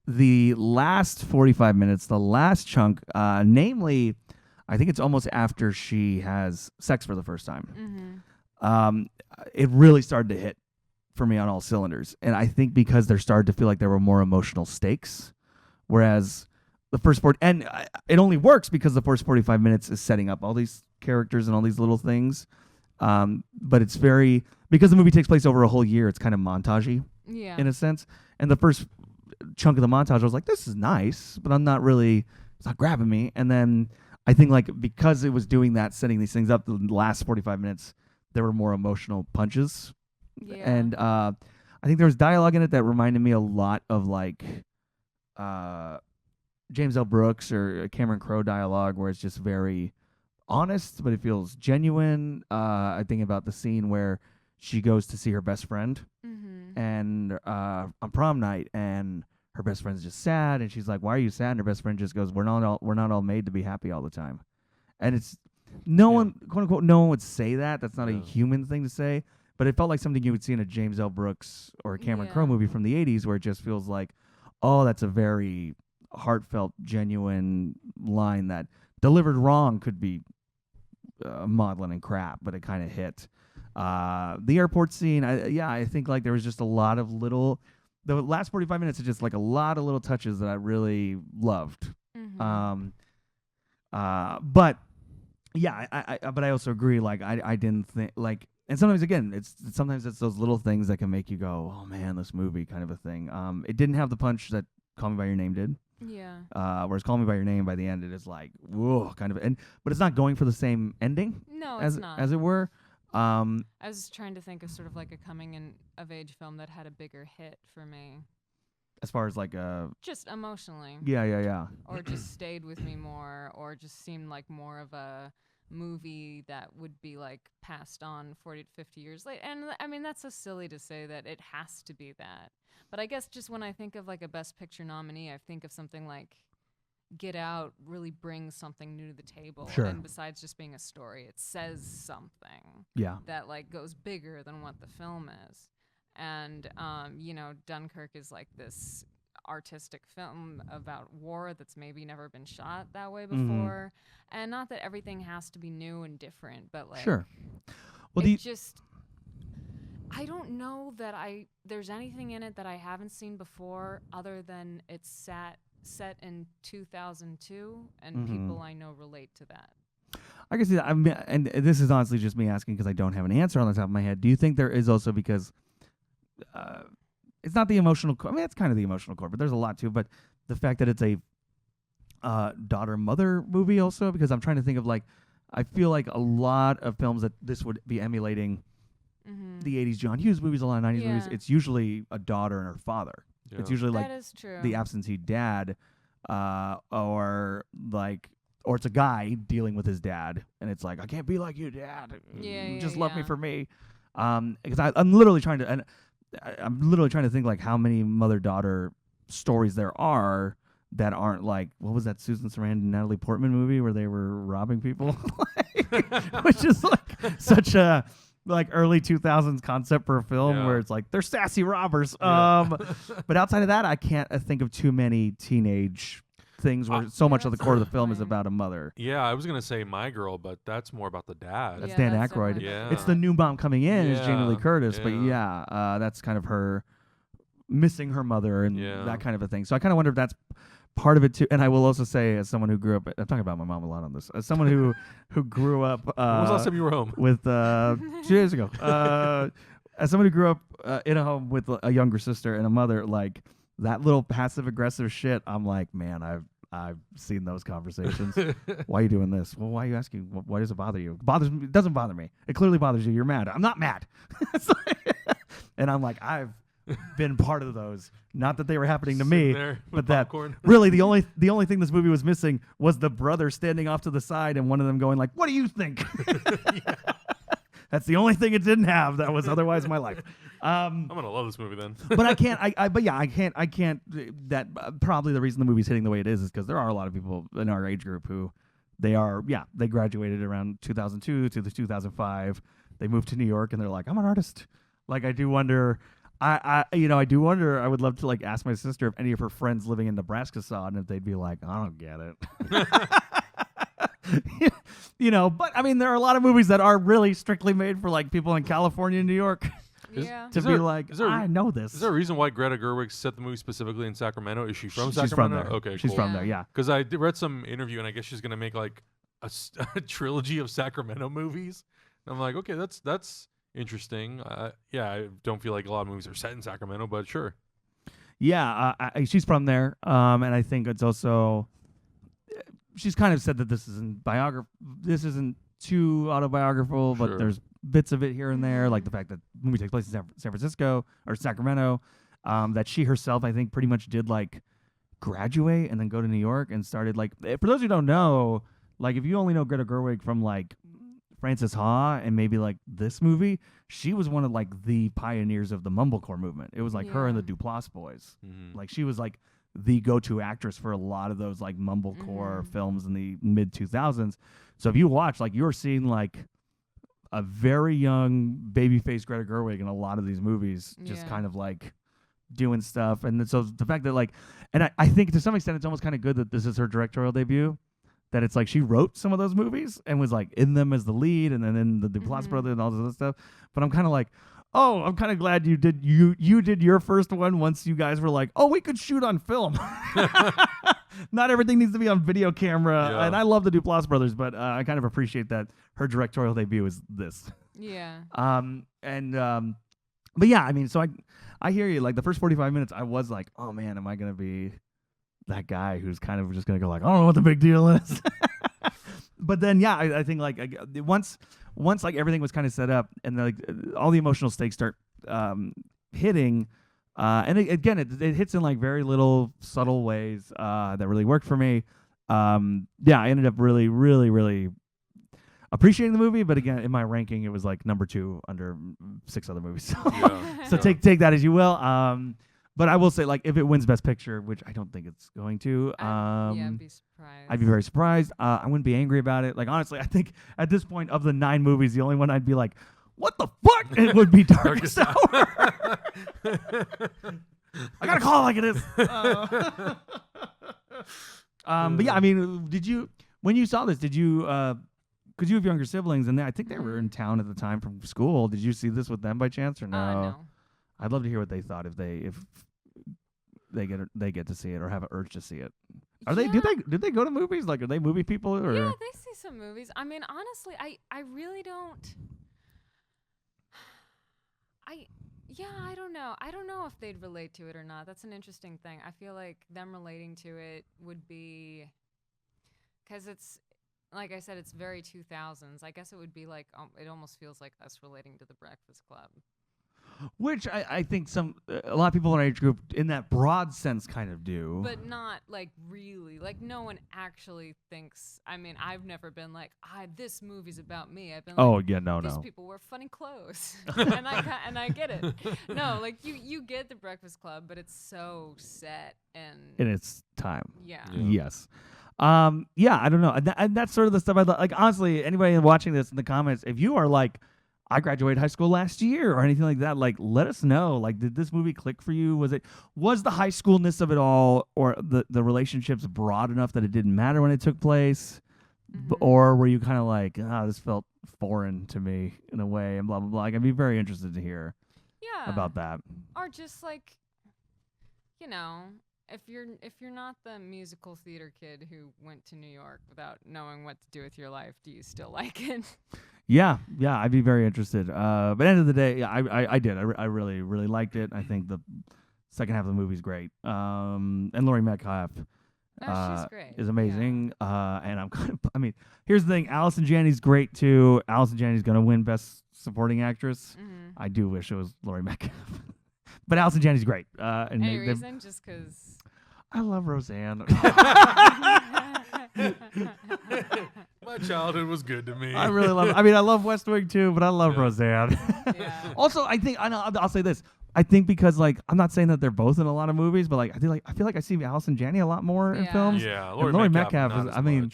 the last 45 minutes, the last chunk, namely, I think it's almost after she has sex for the first time. It really started to hit for me on all cylinders. And I think because there started to feel like there were more emotional stakes, whereas the first it only works because the first 45 minutes is setting up all these characters and all these little things. But it's because the movie takes place over a whole year, it's kind of montagey in a sense. And the first chunk of the montage, I was like, this is nice, but it's not grabbing me. And then I think like because it was doing that, setting these things up, the last 45 minutes, there were more emotional punches. Yeah. And I think there was dialogue in it that reminded me a lot of like James L. Brooks or Cameron Crowe dialogue, where it's just very honest, but it feels genuine. I think about the scene where she goes to see her best friend and on prom night, and her best friend's just sad, and she's like, "Why are you sad?" And her best friend just goes, "We're not all made to be happy all the time." And it's no one, quote unquote, no one would say that. That's not a human thing to say. But it felt like something you would see in a James L. Brooks or a Cameron Crowe movie from the 80s, where it just feels like, oh, that's a very heartfelt, genuine line that delivered wrong could be maudlin and crap, but it kind of hit. The airport scene, I think like there was just a lot of little, the last 45 minutes is just like a lot of little touches that I really loved. But yeah, but I also agree, like I didn't think like, and sometimes again, sometimes it's those little things that can make you go, oh man, this movie kind of a thing. It didn't have the punch that Call Me by Your Name did. Yeah. Whereas Call Me by Your Name, by the end, it is like, whoa, kind of, but it's not going for the same ending. No, as it's not. As it were. I was trying to think of sort of like a coming of age film that had a bigger hit for me. As far as like just emotionally. Yeah. Or just stayed with me more, or just seemed like more of a movie that would be like passed on 40 to 50 years later. And I mean, that's so silly to say that it has to be that. But I guess just when I think of like a Best Picture nominee, I think of something like Get Out really brings something new to the table. Sure. And besides just being a story, it says something that like goes bigger than what the film is. And, Dunkirk is like this artistic film about war that's maybe never been shot that way before. And not that everything has to be new and different, but like, sure. Well, I don't know that there's anything in it that I haven't seen before other than it's set in 2002, and people I know relate to that. I can see that. And this is honestly just me asking because I don't have an answer on the top of my head. Do you think there is also, because it's not the emotional core. I mean, it's kind of the emotional core, but there's a lot too. But the fact that it's a daughter-mother movie also, because I'm trying to think of like, I feel like a lot of films that this would be emulating the 80s John Hughes movies, a lot of 90s movies, it's usually a daughter and her father. Yeah. It's usually like the absentee dad, or it's a guy dealing with his dad, and it's like, I can't be like you, Dad. Just love me for me. Because I'm literally trying to think like how many mother-daughter stories there are that aren't like, what was that Susan Sarandon and Natalie Portman movie where they were robbing people, which is like such a like early 2000s concept for a film where it's like they're sassy robbers. But outside of that, I can't think of too many teenage things where so much of the core of the film is about a mother. Yeah, I was gonna say My Girl, but that's more about the dad. That's Dan Aykroyd. Yeah. It's the new mom coming in is Jamie Lee Curtis, but that's kind of her missing her mother and that kind of a thing. So I kind of wonder if that's part of it too. And I will also say, as someone who grew up, I'm talking about my mom a lot on this, as someone who grew up when was the last time you were home? With 2 days ago, as someone who grew up in a home with a younger sister and a mother, like that little passive aggressive shit, I'm like, man, I've seen those conversations. Why are you doing this? Well, why are you asking? Why does it bother you? It doesn't bother me. It clearly bothers you. You're mad. I'm not mad. And I'm like, I've been part of those. Not that they were happening to me, but that really the only thing this movie was missing was the brother standing off to the side and one of them going like, "What do you think?" That's the only thing it didn't have. That was otherwise my life. I'm gonna love this movie then. But I can't. I can't. That probably the reason the movie's hitting the way it is because there are a lot of people in our age group who they graduated around 2002 to the 2005. They moved to New York and they're like, I'm an artist. Like I do wonder. I do wonder. I would love to like ask my sister if any of her friends living in Nebraska saw it, and if they'd be like, I don't get it. But I mean, there are a lot of movies that are really strictly made for like people in California and New York. I know this. Is there a reason why Greta Gerwig set the movie specifically in Sacramento? Is she from Sacramento? She's from there. Okay, she's from there. Yeah. Because I read some interview, and I guess she's gonna make like a trilogy of Sacramento movies. And I'm like, okay, that's interesting. I don't feel like a lot of movies are set in Sacramento, but sure. Yeah, she's from there, and I think it's also. She's kind of said that this isn't too autobiographical, but there's bits of it here and there, like the fact that the movie takes place in San Francisco or Sacramento, that she herself, I think, pretty much did like graduate and then go to New York and started like, for those who don't know, Like if you only know Greta Gerwig from like Frances Ha and maybe like this movie, she was one of like the pioneers of the mumblecore movement. It was like her and the Duplass boys. Like she was like the go-to actress for a lot of those like mumblecore films in the mid 2000s. So if you watch, like you're seeing like a very young babyface Greta Gerwig in a lot of these movies, just kind of like doing stuff. And so the fact that like, and I think to some extent it's almost kind of good that this is her directorial debut, that it's like she wrote some of those movies and was like in them as the lead, and then in the Duplass brothers and all this other stuff. But I'm kind of like, oh, I'm kind of glad you did your first one once you guys were like, oh, we could shoot on film. Not everything needs to be on video camera. And I love the Duplass brothers, but I kind of appreciate that her directorial debut is this. Yeah. But yeah, I mean, so I hear you. Like the first 45 minutes, I was like, oh man, am I gonna be that guy who's kind of just gonna go like, I don't know what the big deal is. But then yeah, I think like once like everything was kind of set up and like all the emotional stakes start hitting. And it hits in like very little subtle ways that really worked for me. Yeah, I ended up really, really, really appreciating the movie. But again, in my ranking, it was like number 2 under 6 other movies. So take that as you will. But I will say, like, if it wins Best Picture, which I don't think it's going to, I'd be surprised. I'd be very surprised. I wouldn't be angry about it. Like, honestly, I think at this point of the 9 movies, the only one I'd be like, what the fuck? It would be Darkest Hour. I gotta call it like it is. But yeah, I mean, when you saw this, did you, because you have younger siblings, and I think they were in town at the time from school. Did you see this with them by chance or no? No. I'd love to hear what they thought if they get to see it or have an urge to see it. Did they go to movies? Like, are they movie people? Or? Yeah, they see some movies. I mean, honestly, I really don't. I don't know. I don't know if they'd relate to it or not. That's an interesting thing. I feel like them relating to it would be, because it's, like I said, it's very 2000s. I guess it would be like, it almost feels like us relating to The Breakfast Club. Which I think a lot of people in our age group, in that broad sense, kind of do. But not like really. Like no one actually thinks. I mean, I've never been like, this movie's about me. I've been like, oh yeah, no. These people wear funny clothes, and I get it. No, like you get The Breakfast Club, but it's so set and in its time. Yeah. Yes. Yeah, I don't know. And that's sort of the stuff I like. Honestly, anybody watching this in the comments, if you are like, I graduated high school last year or anything like that, like let us know. Like, did this movie click for you? Was the high schoolness of it all, or the relationships broad enough that it didn't matter when it took place? Or were you kind of like, this felt foreign to me in a way, and blah blah blah? Like, I'd be very interested to hear about that. Or just like, if you're not the musical theater kid who went to New York without knowing what to do with your life, do you still like it? Yeah, I'd be very interested. But at the end of the day, yeah, I did. I really, really liked it. I think the second half of the movie's great. And Laurie Metcalf she's great. is amazing. Yeah. And I'm kind of, I mean, here's the thing. Allison Janney's great too. Allison Janney's going to win Best Supporting Actress. I do wish it was Laurie Metcalf. But Allison Janney's great. And any reason? Just because? I love Roseanne. My childhood was good to me. I really love. I mean, I love West Wing too, but I love Roseanne. Yeah. Also, I think I'll say this. I think because like I'm not saying that they're both in a lot of movies, but like I feel like I see Allison Janney a lot more in films. Yeah, Laurie Metcalf is. I mean,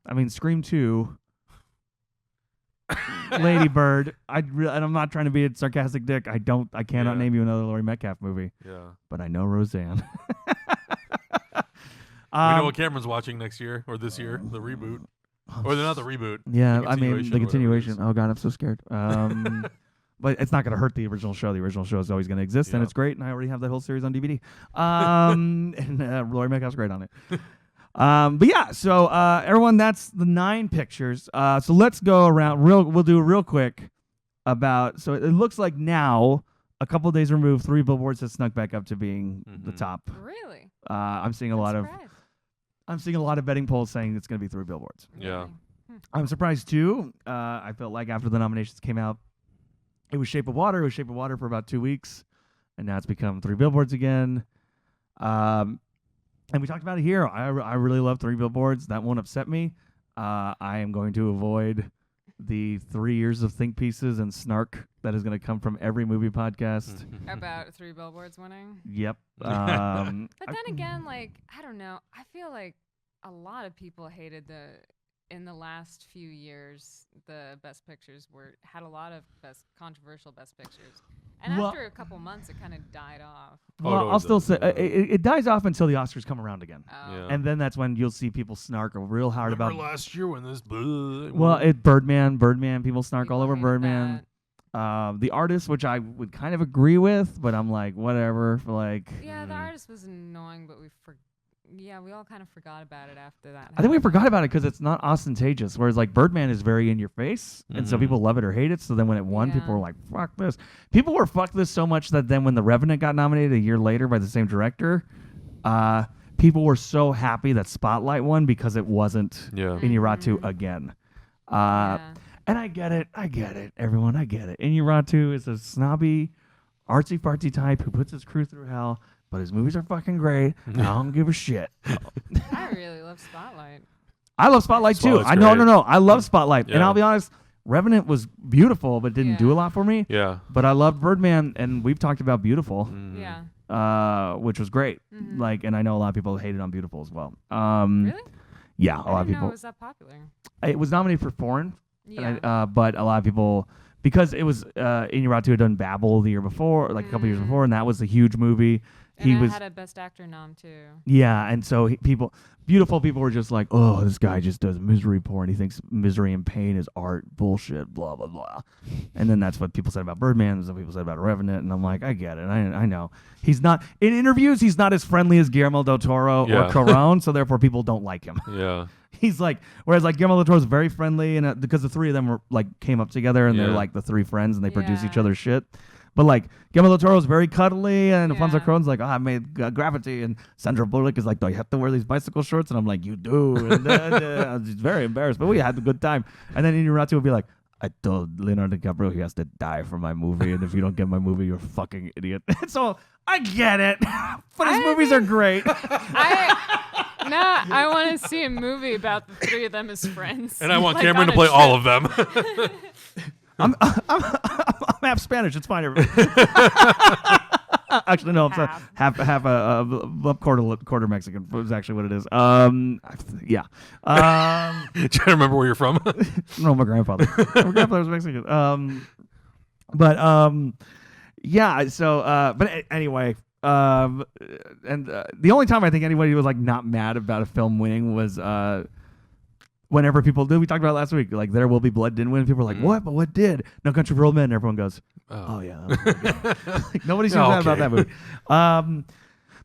I mean, Scream 2. Lady Bird. And I'm not trying to be a sarcastic dick. I cannot name you another Laurie Metcalf movie. Yeah. But I know Roseanne. We know what Cameron's watching next year or this year, the reboot. Or not the reboot. Yeah, I mean the continuation. Oh god, I'm so scared. But it's not going to hurt the original show. The original show is always going to exist, and it's great. And I already have that whole series on DVD. And Laurie Metcalf's great on it. But yeah, so everyone, that's the 9 pictures. So let's go around we'll do real quick about. So it looks like now, a couple of days removed, 3 Billboards has snuck back up to being the top. Really? I'm seeing a lot of betting polls saying it's going to be 3 Billboards. Yeah. I'm surprised too. I felt like after the nominations came out, it was Shape of Water. It was Shape of Water for about 2 weeks, and now it's become 3 Billboards again. And we talked about it here. I really love 3 Billboards. That won't upset me. I am going to avoid the 3 years of think pieces and snark that is going to come from every movie podcast. About 3 Billboards winning. Yep. But then again, like, I don't know. I feel like a lot of people hated in the last few years, the Best Pictures had a lot of controversial Best Pictures. And after a couple months, it kind of died off. Well, I'll still say it dies off until the Oscars come around again. Oh. Yeah. And then that's when you'll see people snark real hard Remember about last year when this. Birdman. People snark all over hated Birdman. The Artist, which I would kind of agree with, but I'm like, whatever. Yeah, The Artist was annoying, but we all kind of forgot about it after that. I think we forgot about it because it's not ostentatious. Whereas like Birdman is very in your face, and so people love it or hate it. So then when it won, people were like, "Fuck this." People were fuck this so much that then when The Revenant got nominated a year later by the same director, people were so happy that Spotlight won because it wasn't Inarritu again. And I get it, everyone, I get it. Inarritu is a snobby, artsy fartsy type who puts his crew through hell. But his movies are fucking great. I don't give a shit. I really love Spotlight. I love Spotlight too. Spotlight's great. No. I love Spotlight. Yeah. And I'll be honest, Revenant was beautiful, but didn't do a lot for me. Yeah. But I loved Birdman, and we've talked about Beautiful, which was great. And I know a lot of people hated on Beautiful as well. Really? Yeah, a lot I of didn't know people. it was that popular. It was nominated for foreign, Yeah. but a lot of people. Because it was Inarritu had done Babel the year before, like a couple years before, and that was a huge movie. And had a Best Actor nom too. Yeah, and so beautiful people were just like, oh, this guy just does misery porn. He thinks misery and pain is art, bullshit, blah, blah, blah. And then that's what people said about Birdman, that's what people said about Revenant, and I'm like, I get it, I know. He's not, in interviews, he's not as friendly as Guillermo del Toro or Cuarón, so therefore people don't like him. Yeah. He's like, whereas like Guillermo del Toro is very friendly, and because the three of them were like came up together, and they're like the three friends, and they produce each other's shit. But like Guillermo del Toro is very cuddly, and Alfonso Cuarón's like, I made Gravity, and Sandra Bullock is like, do I have to wear these bicycle shorts? And I'm like, you do. And I was just very embarrassed, but we had a good time. And then Inarritu would be like, I told Leonardo DiCaprio he has to die for my movie, and if you don't get my movie, you're a fucking idiot. So I get it, but his movies are great. I want to see a movie about the three of them as friends. And I want Cameron to play all of them. I'm half Spanish. It's fine. Actually, no. I'm half a quarter Mexican. Is actually what it is. Yeah. Trying to remember where you're from. No, my grandfather. My grandfather was Mexican. Yeah. So, but anyway. And the only time I think anybody was like not mad about a film winning was whenever people do. We talked about it last week. Like There Will Be Blood didn't win. People were like, "What? But what did?" No Country for Old Men. And everyone goes, "Oh yeah." Like, nobody seems mad about that movie.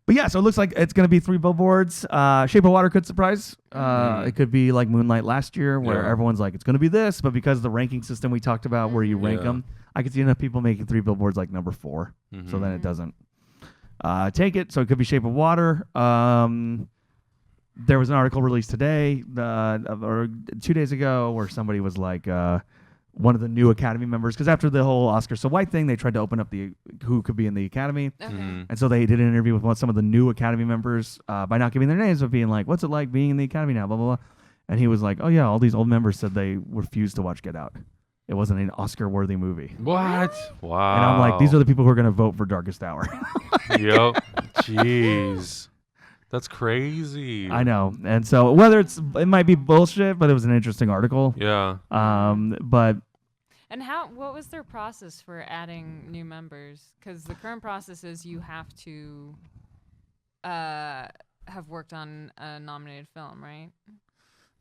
But yeah, so it looks like it's going to be 3 billboards. Shape of Water could surprise. It could be like Moonlight last year, where everyone's like, it's going to be this, but because of the ranking system we talked about, where you rank them, I could see enough people making 3 billboards like number 4. So then it doesn't take it. So it could be Shape of Water. There was an article released today or 2 days ago where somebody was like, one of the new Academy members, because after the whole Oscar so white thing, they tried to open up who could be in the Academy. Okay. And so they did an interview with some of the new Academy members by not giving their names, but being like, what's it like being in the Academy now, blah, blah, blah. And he was like, oh yeah, all these old members said they refused to watch Get Out. It wasn't an Oscar-worthy movie. What? Wow. And I'm like, these are the people who are going to vote for Darkest Hour. Yep. Jeez. That's crazy. I know. And so it might be bullshit, but it was an interesting article. Yeah. But And what was their process for adding new members? Because the current process is you have to have worked on a nominated film, right?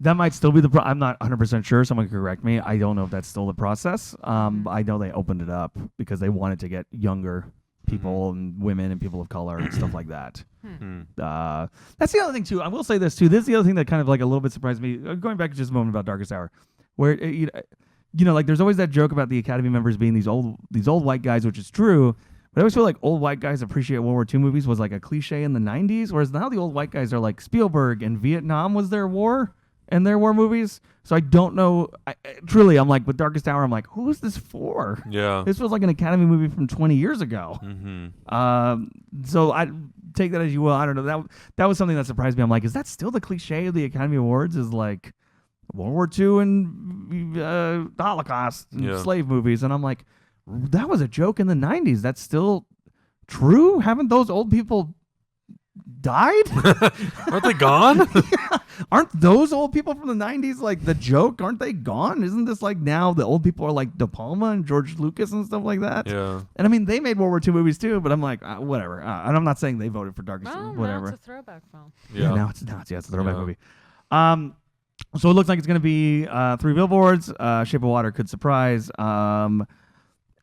that might still be I'm not 100% sure. Someone could correct me. I don't know if that's still the process. I know they opened it up because they wanted to get younger people and women and people of color and stuff like that. That's the other thing too. I will say this too. This is the other thing that kind of like a little bit surprised me. Going back to just a moment about Darkest Hour, where you know, like there's always that joke about the Academy members being these old white guys, which is true. But I always feel like old white guys appreciate World War II movies was like a cliche in the 90s, whereas now the old white guys are like Spielberg and Vietnam was their war and their war movies. So I don't know. Truly, I'm like, with Darkest Hour, I'm like, who is this for? Yeah. This feels like an Academy movie from 20 years ago. So I take that as you will. I don't know. That was something that surprised me. I'm like, is that still the cliche of the Academy Awards? Is like World War II and the Holocaust and slave movies, and I'm like, that was a joke in the 90s. That's still true? Haven't those old people died? Aren't they gone? Yeah. Aren't those old people from the 90s like the joke? Aren't they gone? Isn't this like now the old people are like De Palma and George Lucas and stuff like that? Yeah. And I mean, they made World War II movies too, but I'm like, whatever. And I'm not saying they voted for Darkest Well, whatever. now it's a throwback film. Yeah, now it's not. Yeah, it's a throwback movie. So it looks like it's going to be 3 billboards. Shape of Water could surprise.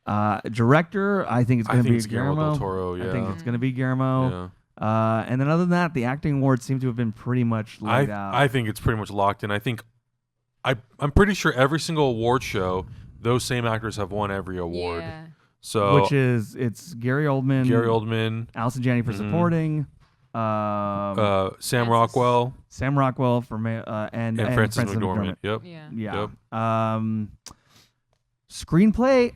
Director, I think it's going to be Guillermo del Toro. Yeah. I think it's going to be Guillermo. Yeah. And then other than that, the acting awards seem to have been pretty much laid out. I think it's pretty much locked in. I think I'm pretty sure every single award show, those same actors have won every award. Yeah. So it's Gary Oldman, Allison Janney for supporting, Sam Rockwell for and Frances McDormand. Yep. Yeah. Yep. Screenplay,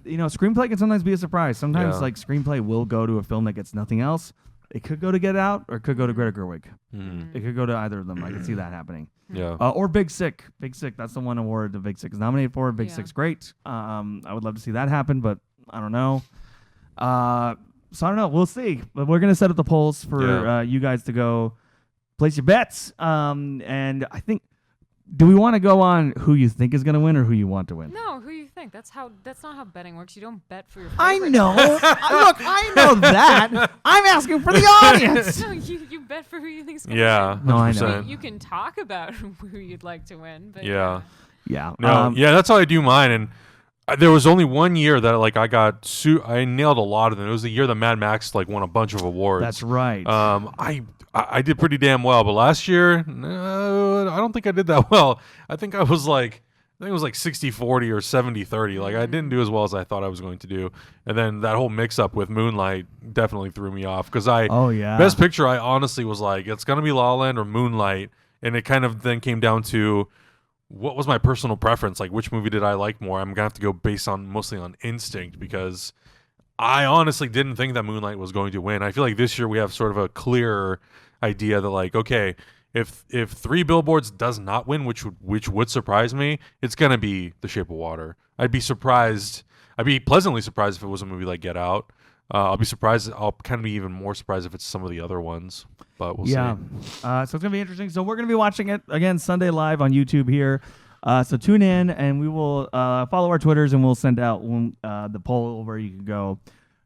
screenplay can sometimes be a surprise. Sometimes like screenplay will go to a film that gets nothing else. It could go to Get Out or it could go to Greta Gerwig. It could go to either of them. I can see that happening. Yeah. Or Big Sick. Big Sick, that's the one award the Big Sick is nominated for. Big Sick's great. I would love to see that happen, but I don't know. So I don't know. We'll see. But we're going to set up the polls for you guys to go place your bets. And I think, do we want to go on who you think is going to win or who you want to win? No, who you think? That's not how betting works. You don't bet for your I favorite. know. Look, I know that. I'm asking for the audience. No, you bet for who you think is going Yeah. to win. No, I know. You can talk about who you'd like to win, but Yeah. Yeah. No, that's how I do mine. And there was only one year that like I nailed a lot of them. It was the year that Mad Max like won a bunch of awards. That's right. I did pretty damn well, but last year, no, I don't think I did that well. I think it was like 60-40 or 70-30. Like I didn't do as well as I thought I was going to do. And then that whole mix up with Moonlight definitely threw me off because Best Picture, I honestly was like, it's gonna be La La Land or Moonlight, and it kind of then came down to what was my personal preference, like which movie did I like more. I'm gonna have to go mostly on instinct because I honestly didn't think that Moonlight was going to win. I feel like this year we have sort of a clearer idea that like, okay, if 3 Billboards does not win, which would surprise me, it's gonna be The Shape of Water. I'd be pleasantly surprised if it was a movie like Get Out. I'll be surprised. I'll kind of be even more surprised if it's some of the other ones, but we'll see. So it's gonna be interesting. So we're gonna be watching it again Sunday live on YouTube here. So tune in, and we will follow our Twitters, and we'll send out the poll where you can go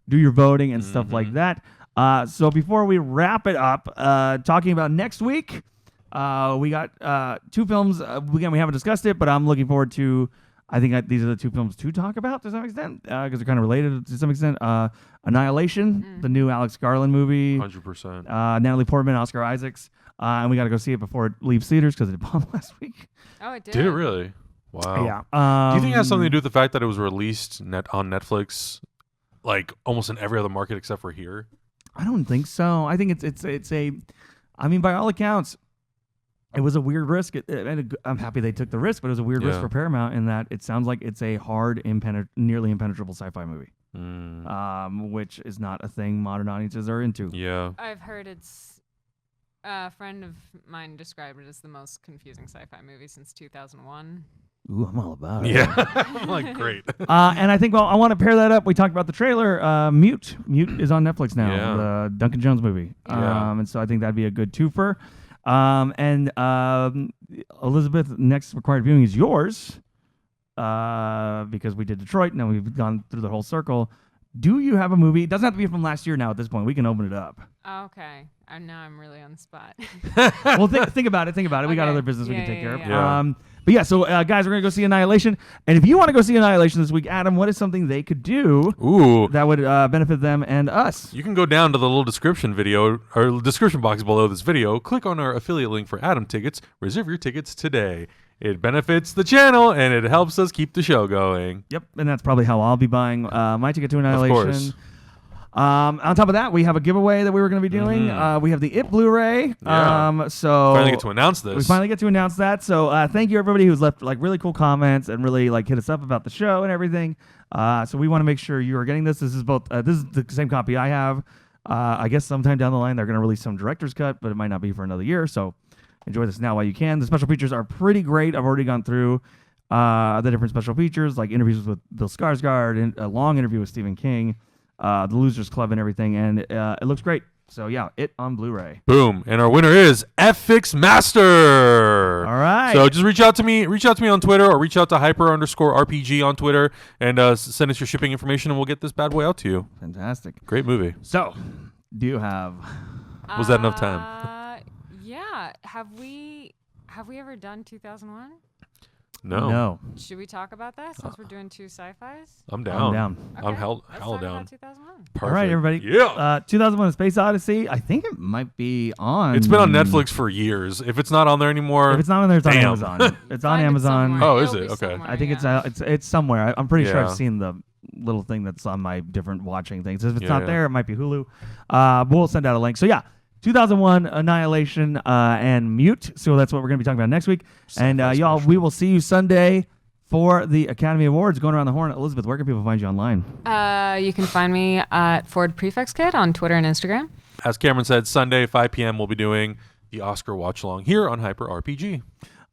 do your voting and stuff like that. So before we wrap it up, talking about next week, we got 2 films. Again, we haven't discussed it, but I'm looking forward to. I think these are the 2 films to talk about to some extent because they're kind of related to some extent. Annihilation, the new Alex Garland movie. 100%. Natalie Portman, Oscar Isaacs. And we got to go see it before it leaves theaters because it bombed last week. Oh, it did. Did it really? Wow. Yeah. Do you think it has something to do with the fact that it was released on Netflix, like almost in every other market except for here? I don't think so. I think it's a. I mean, by all accounts, it was a weird risk. I'm happy they took the risk, but it was a weird risk for Paramount in that it sounds like it's a hard, nearly impenetrable sci-fi movie, which is not a thing modern audiences are into. Yeah. I've heard it's. A friend of mine described it as the most confusing sci-fi movie since 2001. Ooh, I'm all about it. Yeah. I'm like, great. And I think I want to pair that up. We talked about the trailer. Mute is on Netflix now. Yeah. The Duncan Jones movie. And so I think that'd be a good twofer. And Elizabeth, next required viewing is yours because we did Detroit. Now we've gone through the whole circle. Do you have a movie? It doesn't have to be from last year now at this point. We can open it up. Okay. Now I'm really on the spot. Well, think about it. We got Okay. other business we can take care of. Yeah. But yeah, so guys, we're going to go see Annihilation. And if you want to go see Annihilation this week, Adam, what is something they could do that would benefit them and us? You can go down to the little description video or description box below this video, click on our affiliate link for Adam Tickets, reserve your tickets today. It benefits the channel, and it helps us keep the show going. Yep, and that's probably how I'll be buying my ticket to Annihilation. Of course. On top of that, we have a giveaway that we were going to be doing. We have the It Blu-ray. Yeah. So Finally get to announce this. We finally get to announce that. So thank you everybody who's left like really cool comments and really like hit us up about the show and everything. So we want to make sure you are getting this. This is both. This is the same copy I have. I guess sometime down the line they're going to release some director's cut, but it might not be for another year. So enjoy this now while you can. The special features are pretty great. I've already gone through the different special features, like interviews with Bill Skarsgård, and a long interview with Stephen King, the Losers Club and everything, and it looks great. So yeah, it on Blu-ray. Boom. And our winner is FX Master. All right. So just reach out to me on Twitter, or reach out to hyper_RPG on Twitter, and send us your shipping information, and we'll get this bad boy out to you. Fantastic. Great movie. So, do you have... Was that enough time? Yeah. Have we ever done 2001? No. Should we talk about that since we're doing 2 sci-fis? I'm down. Okay, I'm hell let's down. talk about 2001. Perfect. All right, everybody. Yeah. 2001: A Space Odyssey. I think it might be on. It's been on Netflix for years. If it's not on there anymore, If it's not on there, it's on damn. Amazon. It's on Find it Amazon. somewhere. Oh, is It'll it? be Okay. somewhere, I think yeah. it's somewhere. I'm pretty sure Yeah. I've seen the little thing that's on my different watching things. If it's Yeah, not yeah. there, it might be Hulu. But we'll send out a link. So yeah, 2001: Annihilation and Mute. So that's what we're gonna be talking about next week. And y'all, we will see you Sunday for the Academy Awards. Going around the horn. Elizabeth, where can people find you online? You can find me at Ford Prefix Kid on Twitter and Instagram. As Cameron said, Sunday 5 p.m. we'll be doing the Oscar watch along here on Hyper RPG.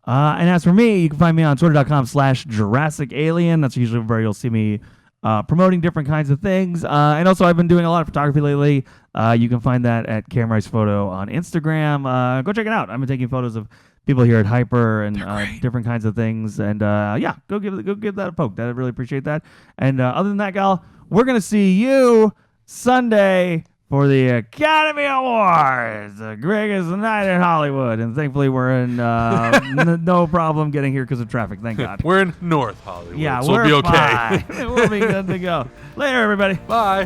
And as for me, you can find me on twitter.com/Jurassic Alien. That's usually where you'll see me promoting different kinds of things. And also, I've been doing a lot of photography lately. You can find that at Camrice Photo on Instagram. Go check it out. I've been taking photos of people here at Hyper and different kinds of things. And yeah, go give that a poke. I'd really appreciate that. And other than that, gal, we're going to see you Sunday for the Academy Awards, the greatest night in Hollywood. And thankfully, we're in no problem getting here because of traffic. Thank God. We're in North Hollywood, Yeah, so we're it'll be okay. fine. We'll be good to go. Later, everybody. Bye.